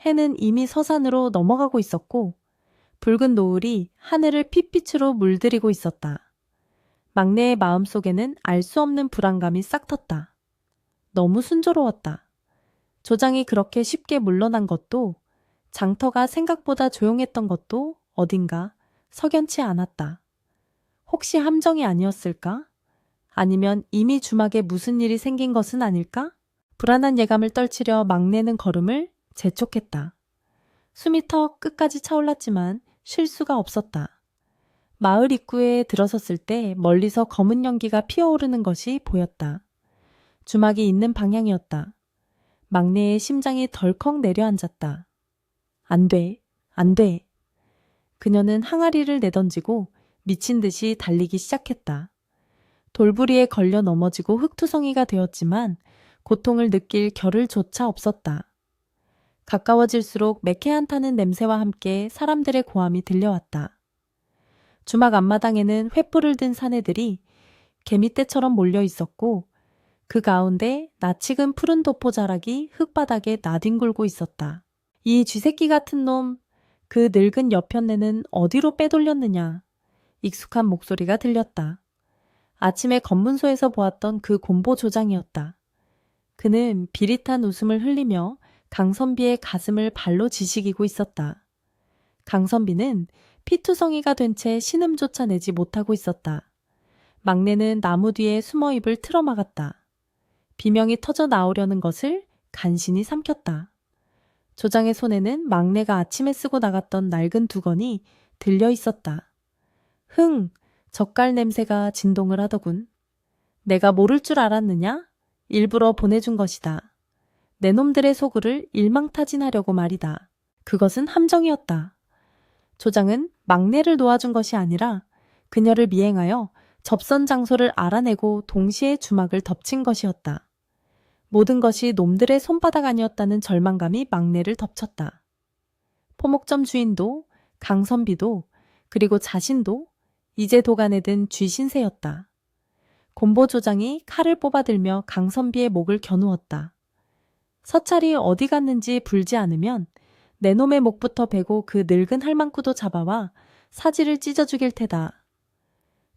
해는 이미 서산으로 넘어가고 있었고 붉은 노을이 하늘을 핏빛으로 물들이고 있었다. 막내의 마음속에는 알 수 없는 불안감이 싹 텄다. 너무 순조로웠다. 조장이 그렇게 쉽게 물러난 것도 장터가 생각보다 조용했던 것도 어딘가 석연치 않았다. 혹시 함정이 아니었을까? 아니면 이미 주막에 무슨 일이 생긴 것은 아닐까? 불안한 예감을 떨치려 막내는 걸음을 재촉했다. 숨이 턱 끝까지 차올랐지만 쉴 수가 없었다. 마을 입구에 들어섰을 때 멀리서 검은 연기가 피어오르는 것이 보였다. 주막이 있는 방향이었다. 막내의 심장이 덜컥 내려앉았다. 안 돼, 안 돼. 그녀는 항아리를 내던지고 미친 듯이 달리기 시작했다. 돌부리에 걸려 넘어지고 흙투성이가 되었지만 고통을 느낄 겨를조차 없었다. 가까워질수록 매캐한타는 냄새와 함께 사람들의 고함이 들려왔다. 주막 앞마당에는 횃불을 든 사내들이 개미떼처럼 몰려 있었고 그 가운데 낯익은 푸른 도포 자락이 흙바닥에 나뒹굴고 있었다. 이 쥐새끼 같은 놈, 그 늙은 여편네는 어디로 빼돌렸느냐. 익숙한 목소리가 들렸다. 아침에 검문소에서 보았던 그 곰보 조장이었다. 그는 비릿한 웃음을 흘리며 강선비의 가슴을 발로 지식이고 있었다. 강선비는 피투성이가 된 채 신음조차 내지 못하고 있었다. 막내는 나무 뒤에 숨어 입을 틀어막았다. 비명이 터져 나오려는 것을 간신히 삼켰다. 조장의 손에는 막내가 아침에 쓰고 나갔던 낡은 두건이 들려 있었다. 흥! 젓갈 냄새가 진동을 하더군. 내가 모를 줄 알았느냐? 일부러 보내준 것이다. 내 놈들의 소굴을 일망타진하려고 말이다. 그것은 함정이었다. 조장은 막내를 놓아준 것이 아니라 그녀를 미행하여 접선 장소를 알아내고 동시에 주막을 덮친 것이었다. 모든 것이 놈들의 손바닥 아니었다는 절망감이 막내를 덮쳤다. 포목점 주인도 강선비도 그리고 자신도 이제 도간에 든 쥐신세였다. 곰보 조장이 칼을 뽑아들며 강선비의 목을 겨누었다. 서찰이 어디 갔는지 불지 않으면 내 놈의 목부터 베고 그 늙은 할망구도 잡아와 사지를 찢어 죽일 테다.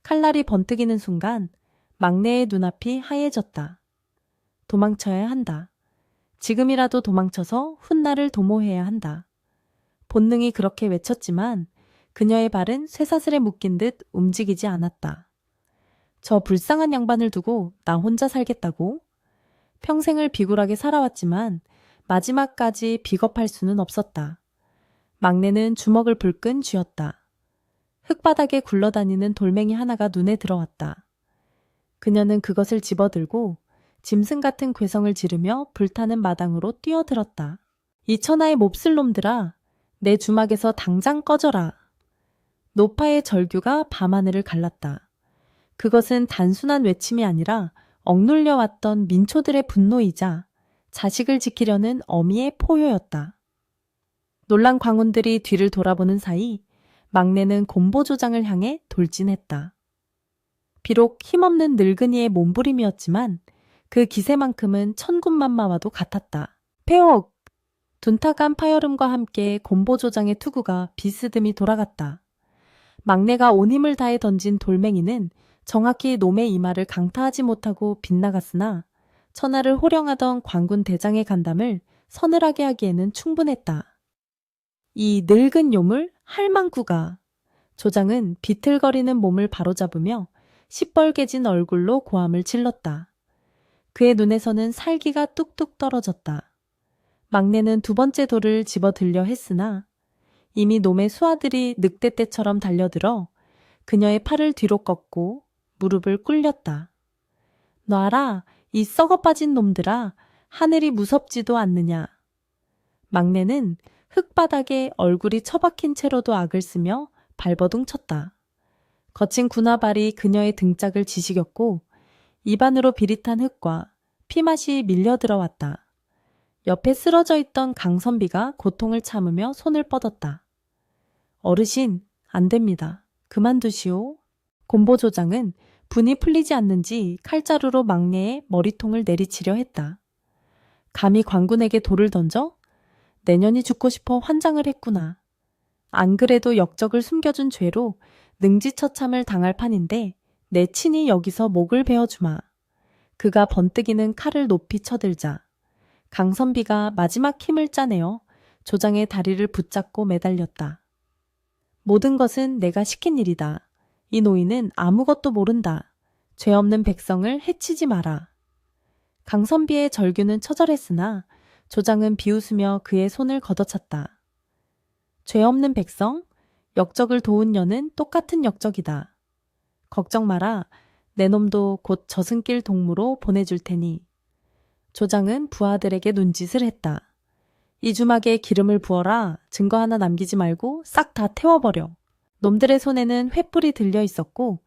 칼날이 번뜩이는 순간 막내의 눈앞이 하얘졌다. 도망쳐야 한다. 지금이라도 도망쳐서 훗날을 도모해야 한다. 본능이 그렇게 외쳤지만 그녀의 발은 쇠사슬에 묶인 듯 움직이지 않았다. 저 불쌍한 양반을 두고 나 혼자 살겠다고? 평생을 비굴하게 살아왔지만 마지막까지 비겁할 수는 없었다. 막내는 주먹을 불끈 쥐었다. 흙바닥에 굴러다니는 돌멩이 하나가 눈에 들어왔다. 그녀는 그것을 집어들고 짐승 같은 괴성을 지르며 불타는 마당으로 뛰어들었다. 이 천하의 몹쓸 놈들아, 내 주막에서 당장 꺼져라. 노파의 절규가 밤하늘을 갈랐다. 그것은 단순한 외침이 아니라 억눌려 왔던 민초들의 분노이자 자식을 지키려는 어미의 포효였다. 놀란 광운들이 뒤를 돌아보는 사이 막내는 곰보조장을 향해 돌진했다. 비록 힘없는 늙은이의 몸부림이었지만 그 기세만큼은 천군만마와도 같았다. 폐옥! 둔탁한 파열음과 함께 곰보조장의 투구가 비스듬히 돌아갔다. 막내가 온 힘을 다해 던진 돌멩이는 정확히 놈의 이마를 강타하지 못하고 빗나갔으나 천하를 호령하던 광군 대장의 간담을 서늘하게 하기에는 충분했다. 이 늙은 요물 할망구가. 조장은 비틀거리는 몸을 바로잡으며 시뻘개진 얼굴로 고함을 질렀다. 그의 눈에서는 살기가 뚝뚝 떨어졌다. 막내는 두 번째 돌을 집어 들려 했으나 이미 놈의 수하들이 늑대떼처럼 달려들어 그녀의 팔을 뒤로 꺾고 무릎을 꿇렸다. 놔라, 이 썩어 빠진 놈들아, 하늘이 무섭지도 않느냐. 막내는 흙바닥에 얼굴이 처박힌 채로도 악을 쓰며 발버둥 쳤다. 거친 군화발이 그녀의 등짝을 지시겼고 입안으로 비릿한 흙과 피맛이 밀려 들어왔다. 옆에 쓰러져 있던 강선비가 고통을 참으며 손을 뻗었다. 어르신, 안 됩니다. 그만두시오. 곰보조장은 분이 풀리지 않는지 칼자루로 막내의 머리통을 내리치려 했다. 감히 광군에게 돌을 던져? 내년이 죽고 싶어 환장을 했구나. 안 그래도 역적을 숨겨준 죄로 능지처참을 당할 판인데 내 친히 여기서 목을 베어주마. 그가 번뜩이는 칼을 높이 쳐들자 강선비가 마지막 힘을 짜내어 조장의 다리를 붙잡고 매달렸다. 모든 것은 내가 시킨 일이다. 이 노인은 아무것도 모른다. 죄 없는 백성을 해치지 마라. 강선비의 절규는 처절했으나 조장은 비웃으며 그의 손을 걷어찼다. 죄 없는 백성? 역적을 도운 년은 똑같은 역적이다. 걱정 마라. 내 놈도 곧 저승길 동무로 보내줄 테니. 조장은 부하들에게 눈짓을 했다. 이 주막에 기름을 부어라. 증거 하나 남기지 말고 싹 다 태워버려. 놈들의 손에는 횃불이 들려 있었고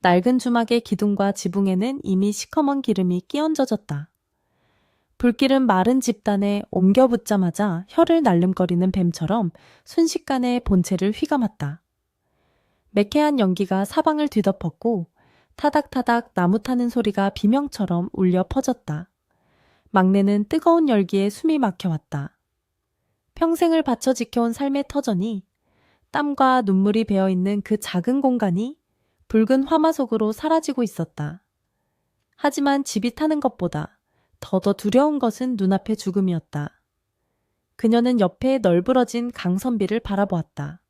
낡은 주막의 기둥과 지붕에는 이미 시커먼 기름이 끼얹어졌다. 불길은 마른 집단에 옮겨 붙자마자 혀를 날름거리는 뱀처럼 순식간에 본체를 휘감았다. 매캐한 연기가 사방을 뒤덮었고 타닥타닥 나무 타는 소리가 비명처럼 울려 퍼졌다. 막내는 뜨거운 열기에 숨이 막혀왔다. 평생을 바쳐 지켜온 삶의 터전이 땀과 눈물이 배어있는 그 작은 공간이 붉은 화마 속으로 사라지고 있었다. 하지만 집이 타는 것보다 더더 두려운 것은 눈앞의 죽음이었다. 그녀는 옆에 널브러진 강선비를 바라보았다.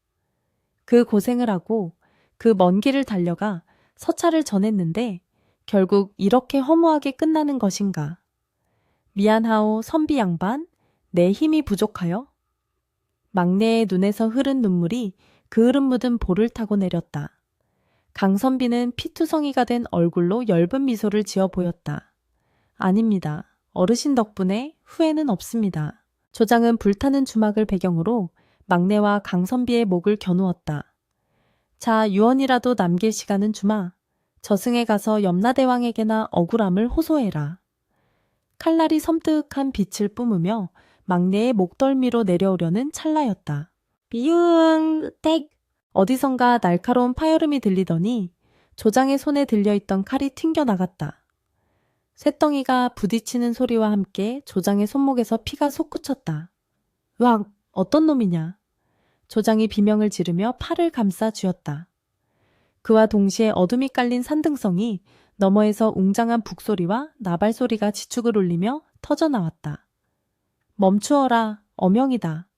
그 고생을 하고 그 먼 길을 달려가 서찰을 전했는데 결국 이렇게 허무하게 끝나는 것인가. 미안하오 선비 양반, 내 힘이 부족하여? 막내의 눈에서 흐른 눈물이 그을음 묻은 볼을 타고 내렸다. 강선비는 피투성이가 된 얼굴로 엷은 미소를 지어 보였다. 아닙니다. 어르신 덕분에 후회는 없습니다. 조장은 불타는 주막을 배경으로 막내와 강선비의 목을 겨누었다. 자, 유언이라도 남길 시간은 주마. 저승에 가서 염라대왕에게나 억울함을 호소해라. 칼날이 섬뜩한 빛을 뿜으며 막내의 목덜미로 내려오려는 찰나였다. 비웅택! 어디선가 날카로운 파열음이 들리더니 조장의 손에 들려있던 칼이 튕겨나갔다. 쇳덩이가 부딪히는 소리와 함께 조장의 손목에서 피가 솟구쳤다. 으악! 어떤 놈이냐? 조장이 비명을 지르며 팔을 감싸 쥐었다. 그와 동시에 어둠이 깔린 산등성이 너머에서 웅장한 북소리와 나발소리가 지축을 울리며 터져나왔다. 멈추어라, 어명이다.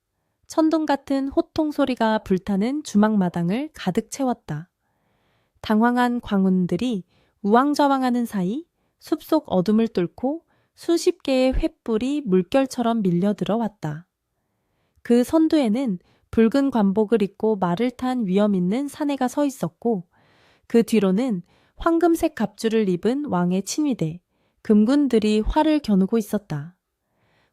천둥 같은 호통 소리가 불타는 주막마당을 가득 채웠다. 당황한 광운들이 우왕좌왕하는 사이 숲속 어둠을 뚫고 수십 개의 횃불이 물결처럼 밀려들어 왔다. 그 선두에는 붉은 관복을 입고 말을 탄 위엄 있는 사내가 서 있었고 그 뒤로는 황금색 갑주를 입은 왕의 친위대, 금군들이 활을 겨누고 있었다.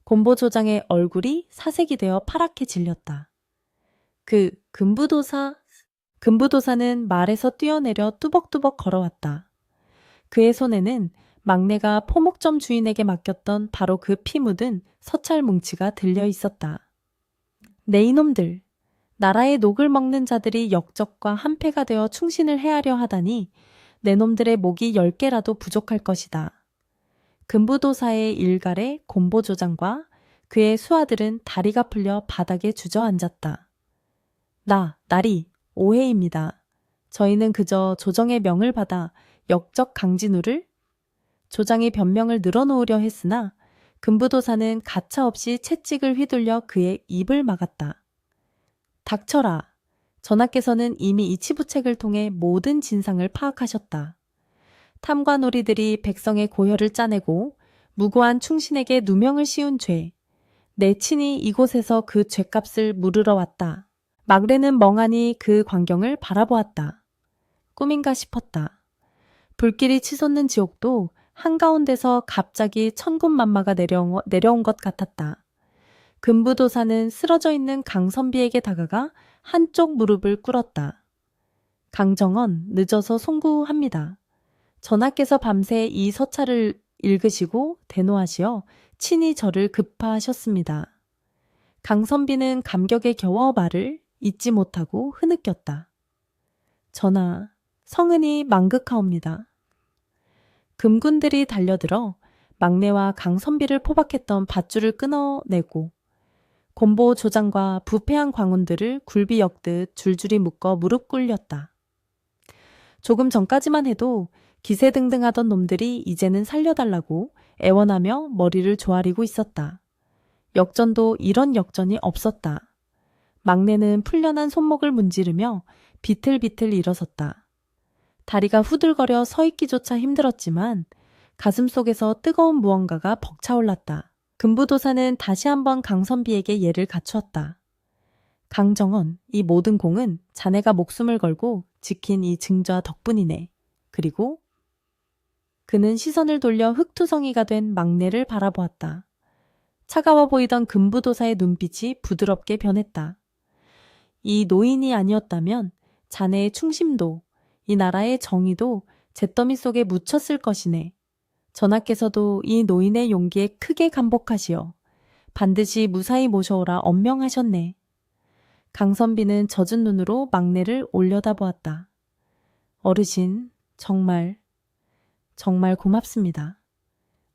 곰보조장의 얼굴이 사색이 되어 파랗게 질렸다. 금부도사는 말에서 뛰어내려 뚜벅뚜벅 걸어왔다. 그의 손에는 막내가 포목점 주인에게 맡겼던 바로 그 피 묻은 서찰 뭉치가 들려 있었다. 네 이놈들, 나라의 녹을 먹는 자들이 역적과 한패가 되어 충신을 해하려 하다니 내 놈들의 목이 10개라도 부족할 것이다. 금부도사의 일갈에 곰보조장과 그의 수하들은 다리가 풀려 바닥에 주저앉았다. 나리, 오해입니다. 저희는 그저 조정의 명을 받아 역적 강진우를 조장이 변명을 늘어놓으려 했으나 금부도사는 가차없이 채찍을 휘둘려 그의 입을 막았다. 닥쳐라. 전하께서는 이미 이 치부책을 통해 모든 진상을 파악하셨다. 탐관오리들이 백성의 고혈을 짜내고 무고한 충신에게 누명을 씌운 죄. 내 친히 이곳에서 그 죄값을 물으러 왔다. 막레는 멍하니 그 광경을 바라보았다. 꿈인가 싶었다. 불길이 치솟는 지옥도 한가운데서 갑자기 천군만마가 내려온 것 같았다. 금부도사는 쓰러져 있는 강선비에게 다가가 한쪽 무릎을 꿇었다. 강정원, 늦어서 송구합니다. 전하께서 밤새 이 서찰을 읽으시고 대노하시어 친히 저를 급파하셨습니다. 강선비는 감격에 겨워 말을 잇지 못하고 흐느꼈다. 전하, 성은이 망극하옵니다. 금군들이 달려들어 막내와 강선비를 포박했던 밧줄을 끊어내고 곤보 조장과 부패한 광운들을 굴비 엮듯 줄줄이 묶어 무릎 꿇렸다. 조금 전까지만 해도 기세등등하던 놈들이 이제는 살려달라고 애원하며 머리를 조아리고 있었다. 역전도 이런 역전이 없었다. 막내는 풀려난 손목을 문지르며 비틀비틀 일어섰다. 다리가 후들거려 서 있기조차 힘들었지만 가슴속에서 뜨거운 무언가가 벅차올랐다. 금부도사는 다시 한번 강선비에게 예를 갖추었다. 강정원, 이 모든 공은 자네가 목숨을 걸고 지킨 이 증좌 덕분이네. 그리고 그는 시선을 돌려 흑투성이가 된 막내를 바라보았다. 차가워 보이던 금부도사의 눈빛이 부드럽게 변했다. 이 노인이 아니었다면 자네의 충심도 이 나라의 정의도 잿더미 속에 묻혔을 것이네. 전하께서도 이 노인의 용기에 크게 감복하시어 반드시 무사히 모셔오라 엄명하셨네. 강선비는 젖은 눈으로 막내를 올려다보았다. 어르신, 정말 고맙습니다.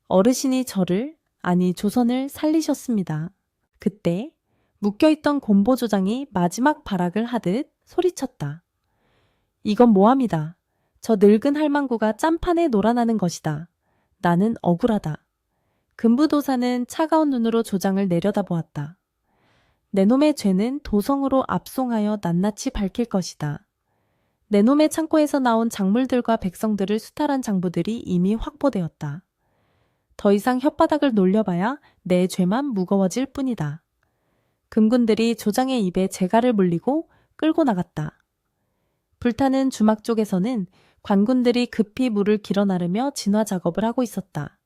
어르신이 저를, 아니 조선을 살리셨습니다. 그때 묶여있던 곤보조장이 마지막 발악을 하듯 소리쳤다. 이건 모함이다. 저 늙은 할망구가 짠판에 놀아나는 것이다. 나는 억울하다. 금부도사는 차가운 눈으로 조장을 내려다보았다. 내 놈의 죄는 도성으로 압송하여 낱낱이 밝힐 것이다. 내 놈의 창고에서 나온 작물들과 백성들을 수탈한 장부들이 이미 확보되었다. 더 이상 혓바닥을 놀려봐야 내 죄만 무거워질 뿐이다. 금군들이 조장의 입에 재갈을 물리고 끌고 나갔다. 불타는 주막 쪽에서는 관군들이 급히 물을 길어 나르며 진화 작업을 하고 있었다.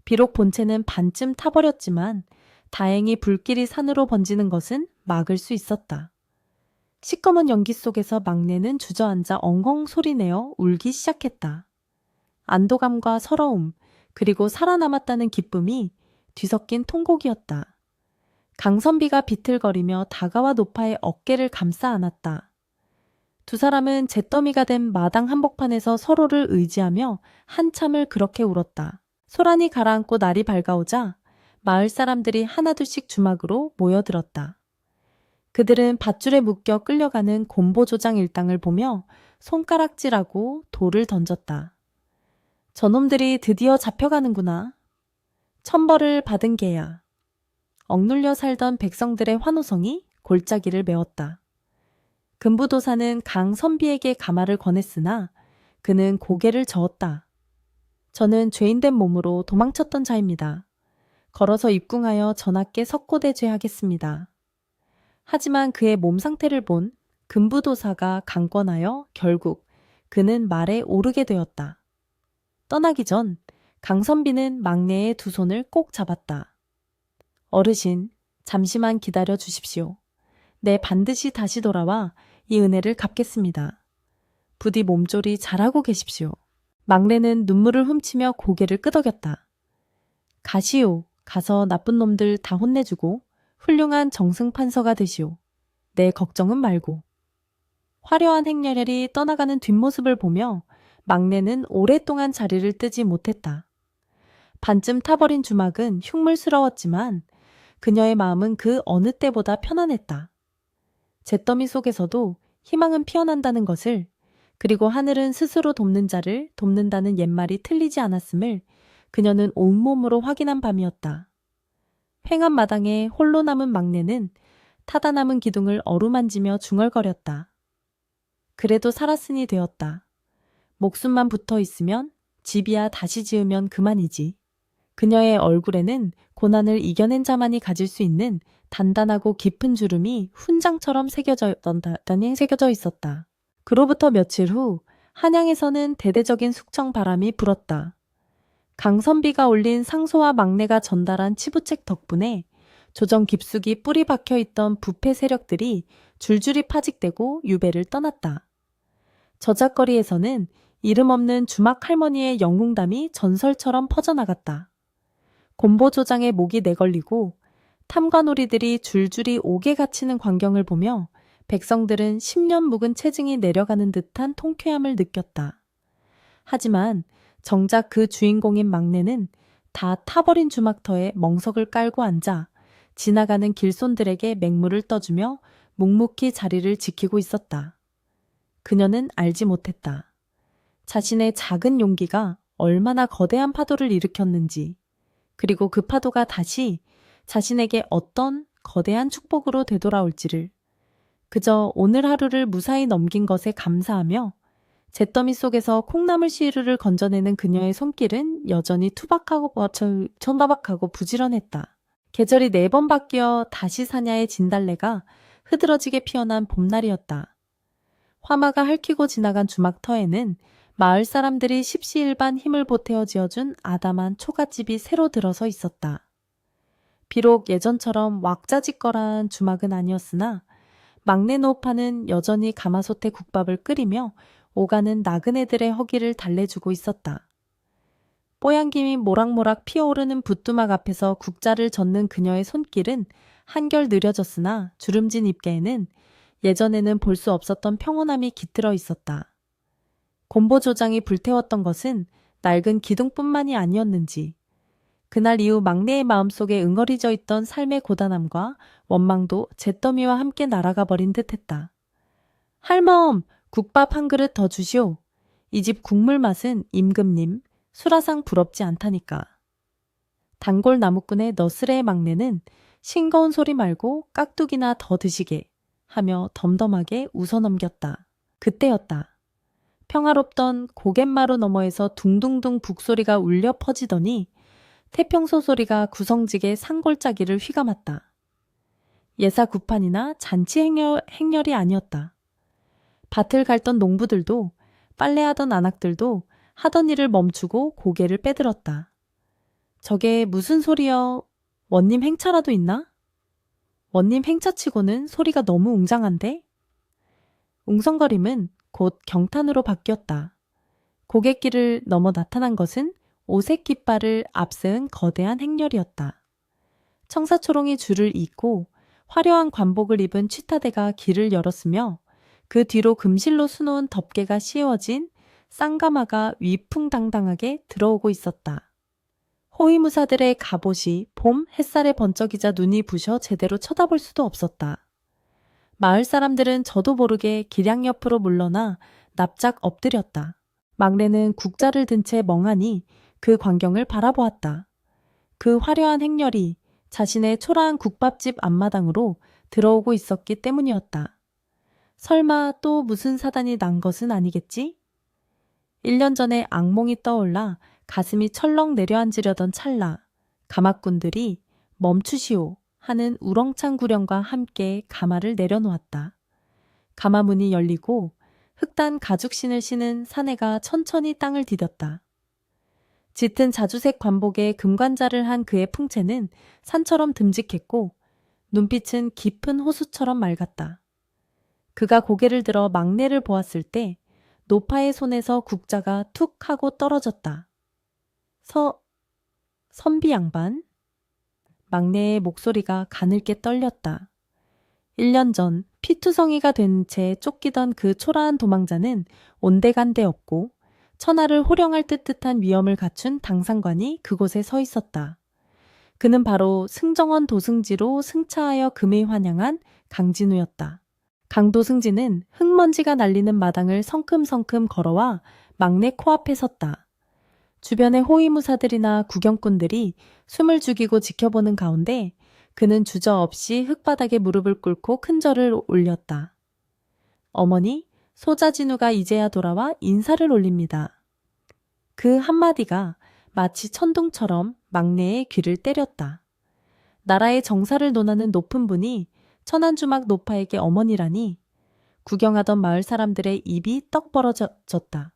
비록 본체는 반쯤 타버렸지만 다행히 불길이 산으로 번지는 것은 막을 수 있었다. 시꺼먼 연기 속에서 막내는 주저앉아 엉엉 소리내어 울기 시작했다. 안도감과 서러움, 그리고 살아남았다는 기쁨이 뒤섞인 통곡이었다. 강선비가 비틀거리며 다가와 노파의 어깨를 감싸 안았다. 두 사람은 잿더미가 된 마당 한복판에서 서로를 의지하며 한참을 그렇게 울었다. 소란이 가라앉고 날이 밝아오자 마을 사람들이 하나둘씩 주막으로 모여들었다. 그들은 밧줄에 묶여 끌려가는 곤보조장 일당을 보며 손가락질하고 돌을 던졌다. 저놈들이 드디어 잡혀가는구나. 천벌을 받은 개야. 억눌려 살던 백성들의 환호성이 골짜기를 메웠다. 금부도사는 강선비에게 가마를 권했으나 그는 고개를 저었다. 저는 죄인된 몸으로 도망쳤던 자입니다. 걸어서 입궁하여 전하께 석고대죄하겠습니다. 하지만 그의 몸 상태를 본 금부도사가 강권하여 결국 그는 말에 오르게 되었다. 떠나기 전 강선비는 막내의 두 손을 꼭 잡았다. 어르신, 잠시만 기다려 주십시오. 네, 반드시 다시 돌아와 이 은혜를 갚겠습니다. 부디 몸조리 잘하고 계십시오. 막내는 눈물을 훔치며 고개를 끄덕였다. 가시오. 가서 나쁜 놈들 다 혼내주고 훌륭한 정승판서가 되시오. 내 걱정은 말고. 화려한 행렬이 떠나가는 뒷모습을 보며 막내는 오랫동안 자리를 뜨지 못했다. 반쯤 타버린 주막은 흉물스러웠지만 그녀의 마음은 그 어느 때보다 편안했다. 잿더미 속에서도 희망은 피어난다는 것을 그리고 하늘은 스스로 돕는 자를 돕는다는 옛말이 틀리지 않았음을 그녀는 온몸으로 확인한 밤이었다. 횡한 마당에 홀로 남은 막내는 타다 남은 기둥을 어루만지며 중얼거렸다. 그래도 살았으니 되었다. 목숨만 붙어 있으면 집이야 다시 지으면 그만이지. 그녀의 얼굴에는 고난을 이겨낸 자만이 가질 수 있는 단단하고 깊은 주름이 훈장처럼 새겨져 있었다. 그로부터 며칠 후 한양에서는 대대적인 숙청 바람이 불었다. 강선비가 올린 상소와 막내가 전달한 치부책 덕분에 조정 깊숙이 뿌리 박혀 있던 부패 세력들이 줄줄이 파직되고 유배를 떠났다. 저작거리에서는 이름 없는 주막 할머니의 영웅담이 전설처럼 퍼져나갔다. 곰보조장의 목이 내걸리고 탐관오리들이 줄줄이 옥에 갇히는 광경을 보며 백성들은 10년 묵은 체증이 내려가는 듯한 통쾌함을 느꼈다. 하지만 정작 그 주인공인 막내는 다 타버린 주막터에 멍석을 깔고 앉아 지나가는 길손들에게 맹물을 떠주며 묵묵히 자리를 지키고 있었다. 그녀는 알지 못했다. 자신의 작은 용기가 얼마나 거대한 파도를 일으켰는지, 그리고 그 파도가 다시 자신에게 어떤 거대한 축복으로 되돌아올지를. 그저 오늘 하루를 무사히 넘긴 것에 감사하며 잿더미 속에서 콩나물 시루를 건져내는 그녀의 손길은 여전히 천바박하고 부지런했다. 계절이 4번 바뀌어 다시 사냐의 진달래가 흐드러지게 피어난 봄날이었다. 화마가 핥히고 지나간 주막터에는 마을 사람들이 십시일반 힘을 보태어 지어준 아담한 초가집이 새로 들어서 있었다. 비록 예전처럼 왁자지껄한 주막은 아니었으나 막내 노파는 여전히 가마솥에 국밥을 끓이며 오가는 나그네들의 허기를 달래주고 있었다. 뽀얀김이 모락모락 피어오르는 붓두막 앞에서 국자를 젓는 그녀의 손길은 한결 느려졌으나 주름진 입계에는 예전에는 볼 수 없었던 평온함이 깃들어 있었다. 곰보조장이 불태웠던 것은 낡은 기둥뿐만이 아니었는지, 그날 이후 막내의 마음속에 응어리져 있던 삶의 고단함과 원망도 잿더미와 함께 날아가 버린 듯했다. 할멈! 국밥 한 그릇 더 주시오. 이 집 국물 맛은 임금님, 수라상 부럽지 않다니까. 단골 나무꾼의 너스레의 막내는 싱거운 소리 말고 깍두기나 더 드시게 하며 덤덤하게 웃어넘겼다. 그때였다. 평화롭던 고갯마루 너머에서 둥둥둥 북소리가 울려 퍼지더니 태평소 소리가 구성직의 산골짜기를 휘감았다. 예사 구판이나 잔치 행렬이 아니었다. 밭을 갈던 농부들도 빨래하던 안악들도 하던 일을 멈추고 고개를 빼들었다. 저게 무슨 소리여? 원님 행차라도 있나? 원님 행차치고는 소리가 너무 웅장한데? 웅성거림은 곧 경탄으로 바뀌었다. 고갯길을 넘어 나타난 것은 오색 깃발을 앞세운 거대한 행렬이었다. 청사초롱이 줄을 잇고 화려한 관복을 입은 취타대가 길을 열었으며 그 뒤로 금실로 수놓은 덮개가 씌워진 쌍가마가 위풍당당하게 들어오고 있었다. 호위무사들의 갑옷이 봄 햇살에 번쩍이자 눈이 부셔 제대로 쳐다볼 수도 없었다. 마을 사람들은 저도 모르게 기량 옆으로 물러나 납작 엎드렸다. 막내는 국자를 든 채 멍하니 그 광경을 바라보았다. 그 화려한 행렬이 자신의 초라한 국밥집 앞마당으로 들어오고 있었기 때문이었다. 설마 또 무슨 사단이 난 것은 아니겠지? 1년 전에 악몽이 떠올라 가슴이 철렁 내려앉으려던 찰나 가마꾼들이 멈추시오 하는 우렁찬 구령과 함께 가마를 내려놓았다. 가마문이 열리고 흑단 가죽신을 신은 사내가 천천히 땅을 디뎠다. 짙은 자주색 관복에 금관자를 한 그의 풍채는 산처럼 듬직했고 눈빛은 깊은 호수처럼 맑았다. 그가 고개를 들어 막내를 보았을 때 노파의 손에서 국자가 툭 하고 떨어졌다. 선비 양반? 막내의 목소리가 가늘게 떨렸다. 1년 전 피투성이가 된 채 쫓기던 그 초라한 도망자는 온데간데 없고 천하를 호령할 듯한 위엄을 갖춘 당상관이 그곳에 서 있었다. 그는 바로 승정원 도승지로 승차하여 금이 환영한 강진우였다. 강도 승진은 흙먼지가 날리는 마당을 성큼성큼 걸어와 막내 코앞에 섰다. 주변의 호위무사들이나 구경꾼들이 숨을 죽이고 지켜보는 가운데 그는 주저없이 흙바닥에 무릎을 꿇고 큰 절을 올렸다. 어머니, 소자진우가 이제야 돌아와 인사를 올립니다. 그 한마디가 마치 천둥처럼 막내의 귀를 때렸다. 나라의 정사를 논하는 높은 분이 천안주막 노파에게 어머니라니 구경하던 마을 사람들의 입이 떡 벌어졌다.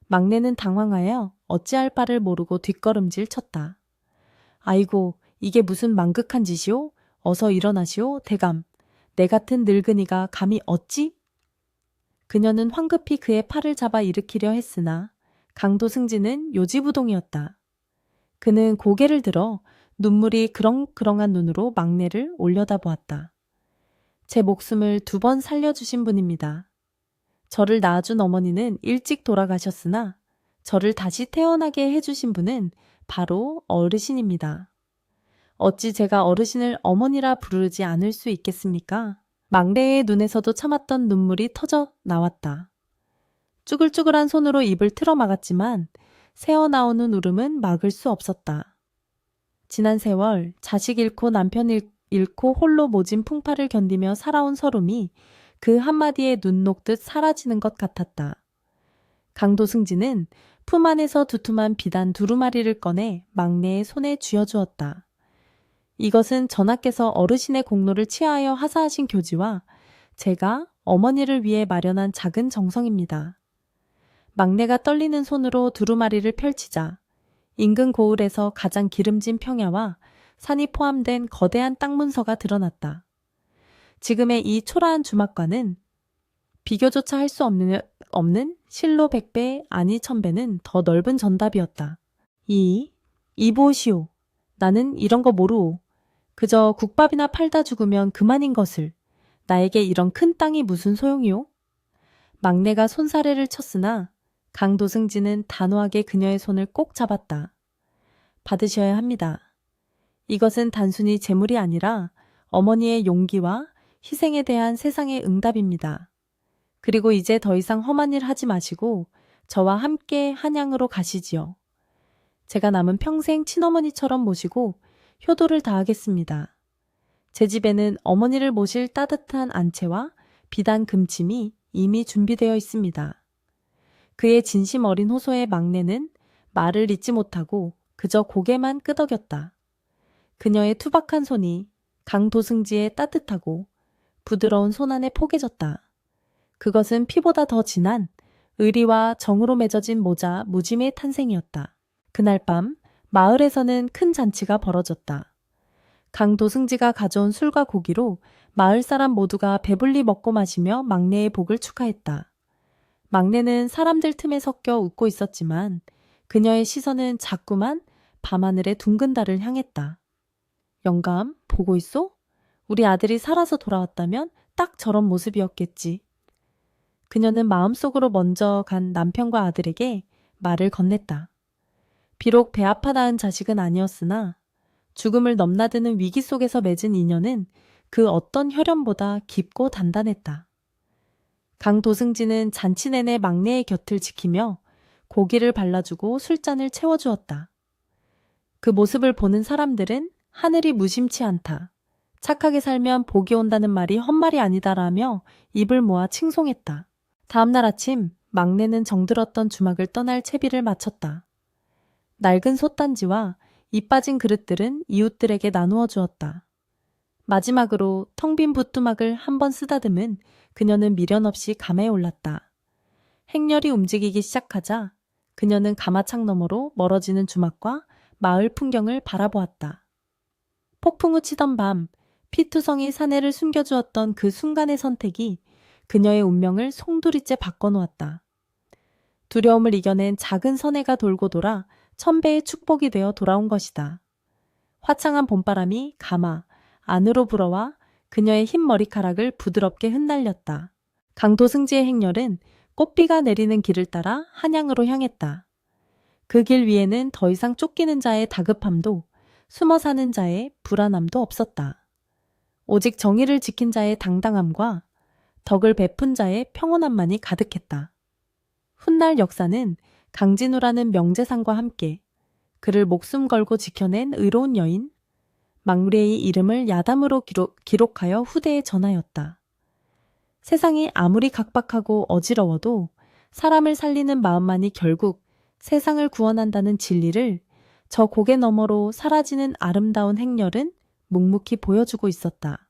막내는 당황하여 어찌할 바를 모르고 뒷걸음질 쳤다. 아이고, 이게 무슨 망극한 짓이오? 어서 일어나시오, 대감. 내 같은 늙은이가 감히 어찌? 그녀는 황급히 그의 팔을 잡아 일으키려 했으나 강도 승진은 요지부동이었다. 그는 고개를 들어 눈물이 그렁그렁한 눈으로 막내를 올려다보았다. 제 목숨을 2번 살려주신 분입니다. 저를 낳아준 어머니는 일찍 돌아가셨으나 저를 다시 태어나게 해주신 분은 바로 어르신입니다. 어찌 제가 어르신을 어머니라 부르지 않을 수 있겠습니까? 막내의 눈에서도 참았던 눈물이 터져 나왔다. 쭈글쭈글한 손으로 입을 틀어 막았지만 새어나오는 울음은 막을 수 없었다. 지난 세월 자식 잃고 남편 잃고 홀로 모진 풍파를 견디며 살아온 서름이 그 한마디에 눈 녹듯 사라지는 것 같았다. 강도 승진은 품 안에서 두툼한 비단 두루마리를 꺼내 막내의 손에 쥐어주었다. 이것은 전하께서 어르신의 공로를 치하여 하사하신 교지와 제가 어머니를 위해 마련한 작은 정성입니다. 막내가 떨리는 손으로 두루마리를 펼치자 인근 고을에서 가장 기름진 평야와 산이 포함된 거대한 땅 문서가 드러났다. 지금의 이 초라한 주막과는 비교조차 할 수 없는 실로 100배 아니 1000배는 더 넓은 전답이었다. 이보시오. 나는 이런 거 모르오. 그저 국밥이나 팔다 죽으면 그만인 것을. 나에게 이런 큰 땅이 무슨 소용이오? 막내가 손사래를 쳤으나 강도 승진은 단호하게 그녀의 손을 꼭 잡았다. 받으셔야 합니다. 이것은 단순히 재물이 아니라 어머니의 용기와 희생에 대한 세상의 응답입니다. 그리고 이제 더 이상 험한 일 하지 마시고 저와 함께 한양으로 가시지요. 제가 남은 평생 친어머니처럼 모시고 효도를 다하겠습니다. 제 집에는 어머니를 모실 따뜻한 안채와 비단 금침이 이미 준비되어 있습니다. 그의 진심 어린 호소에 막내는 말을 잇지 못하고 그저 고개만 끄덕였다. 그녀의 투박한 손이 강도승지의 따뜻하고 부드러운 손 안에 포개졌다. 그것은 피보다 더 진한 의리와 정으로 맺어진 모자 무짐의 탄생이었다. 그날 밤 마을에서는 큰 잔치가 벌어졌다. 강도승지가 가져온 술과 고기로 마을 사람 모두가 배불리 먹고 마시며 막내의 복을 축하했다. 막내는 사람들 틈에 섞여 웃고 있었지만 그녀의 시선은 자꾸만 밤하늘의 둥근 달을 향했다. 영감, 보고 있소? 우리 아들이 살아서 돌아왔다면 딱 저런 모습이었겠지. 그녀는 마음속으로 먼저 간 남편과 아들에게 말을 건넸다. 비록 배 아파 낳은 자식은 아니었으나 죽음을 넘나드는 위기 속에서 맺은 인연은 그 어떤 혈연보다 깊고 단단했다. 강도승지는 잔치 내내 막내의 곁을 지키며 고기를 발라주고 술잔을 채워주었다. 그 모습을 보는 사람들은 하늘이 무심치 않다. 착하게 살면 복이 온다는 말이 헛말이 아니다라며 입을 모아 칭송했다. 다음날 아침 막내는 정들었던 주막을 떠날 채비를 마쳤다. 낡은 솥단지와 이 빠진 그릇들은 이웃들에게 나누어 주었다. 마지막으로 텅 빈 부뚜막을 한번 쓰다듬은 그녀는 미련 없이 감에 올랐다. 행렬이 움직이기 시작하자 그녀는 가마창 너머로 멀어지는 주막과 마을 풍경을 바라보았다. 폭풍우 치던 밤 피투성이 사내를 숨겨주었던 그 순간의 선택이 그녀의 운명을 송두리째 바꿔놓았다. 두려움을 이겨낸 작은 선해가 돌고 돌아 1000배의 축복이 되어 돌아온 것이다. 화창한 봄바람이 가마 안으로 불어와 그녀의 흰 머리카락을 부드럽게 흩날렸다. 강도승지의 행렬은 꽃비가 내리는 길을 따라 한양으로 향했다. 그 길 위에는 더 이상 쫓기는 자의 다급함도 숨어 사는 자의 불안함도 없었다. 오직 정의를 지킨 자의 당당함과 덕을 베푼 자의 평온함만이 가득했다. 훗날 역사는 강진우라는 명재상과 함께 그를 목숨 걸고 지켜낸 의로운 여인 망리의 이름을 야담으로 기록하여 후대에 전하였다. 세상이 아무리 각박하고 어지러워도 사람을 살리는 마음만이 결국 세상을 구원한다는 진리를 저 고개 너머로 사라지는 아름다운 행렬은 묵묵히 보여주고 있었다.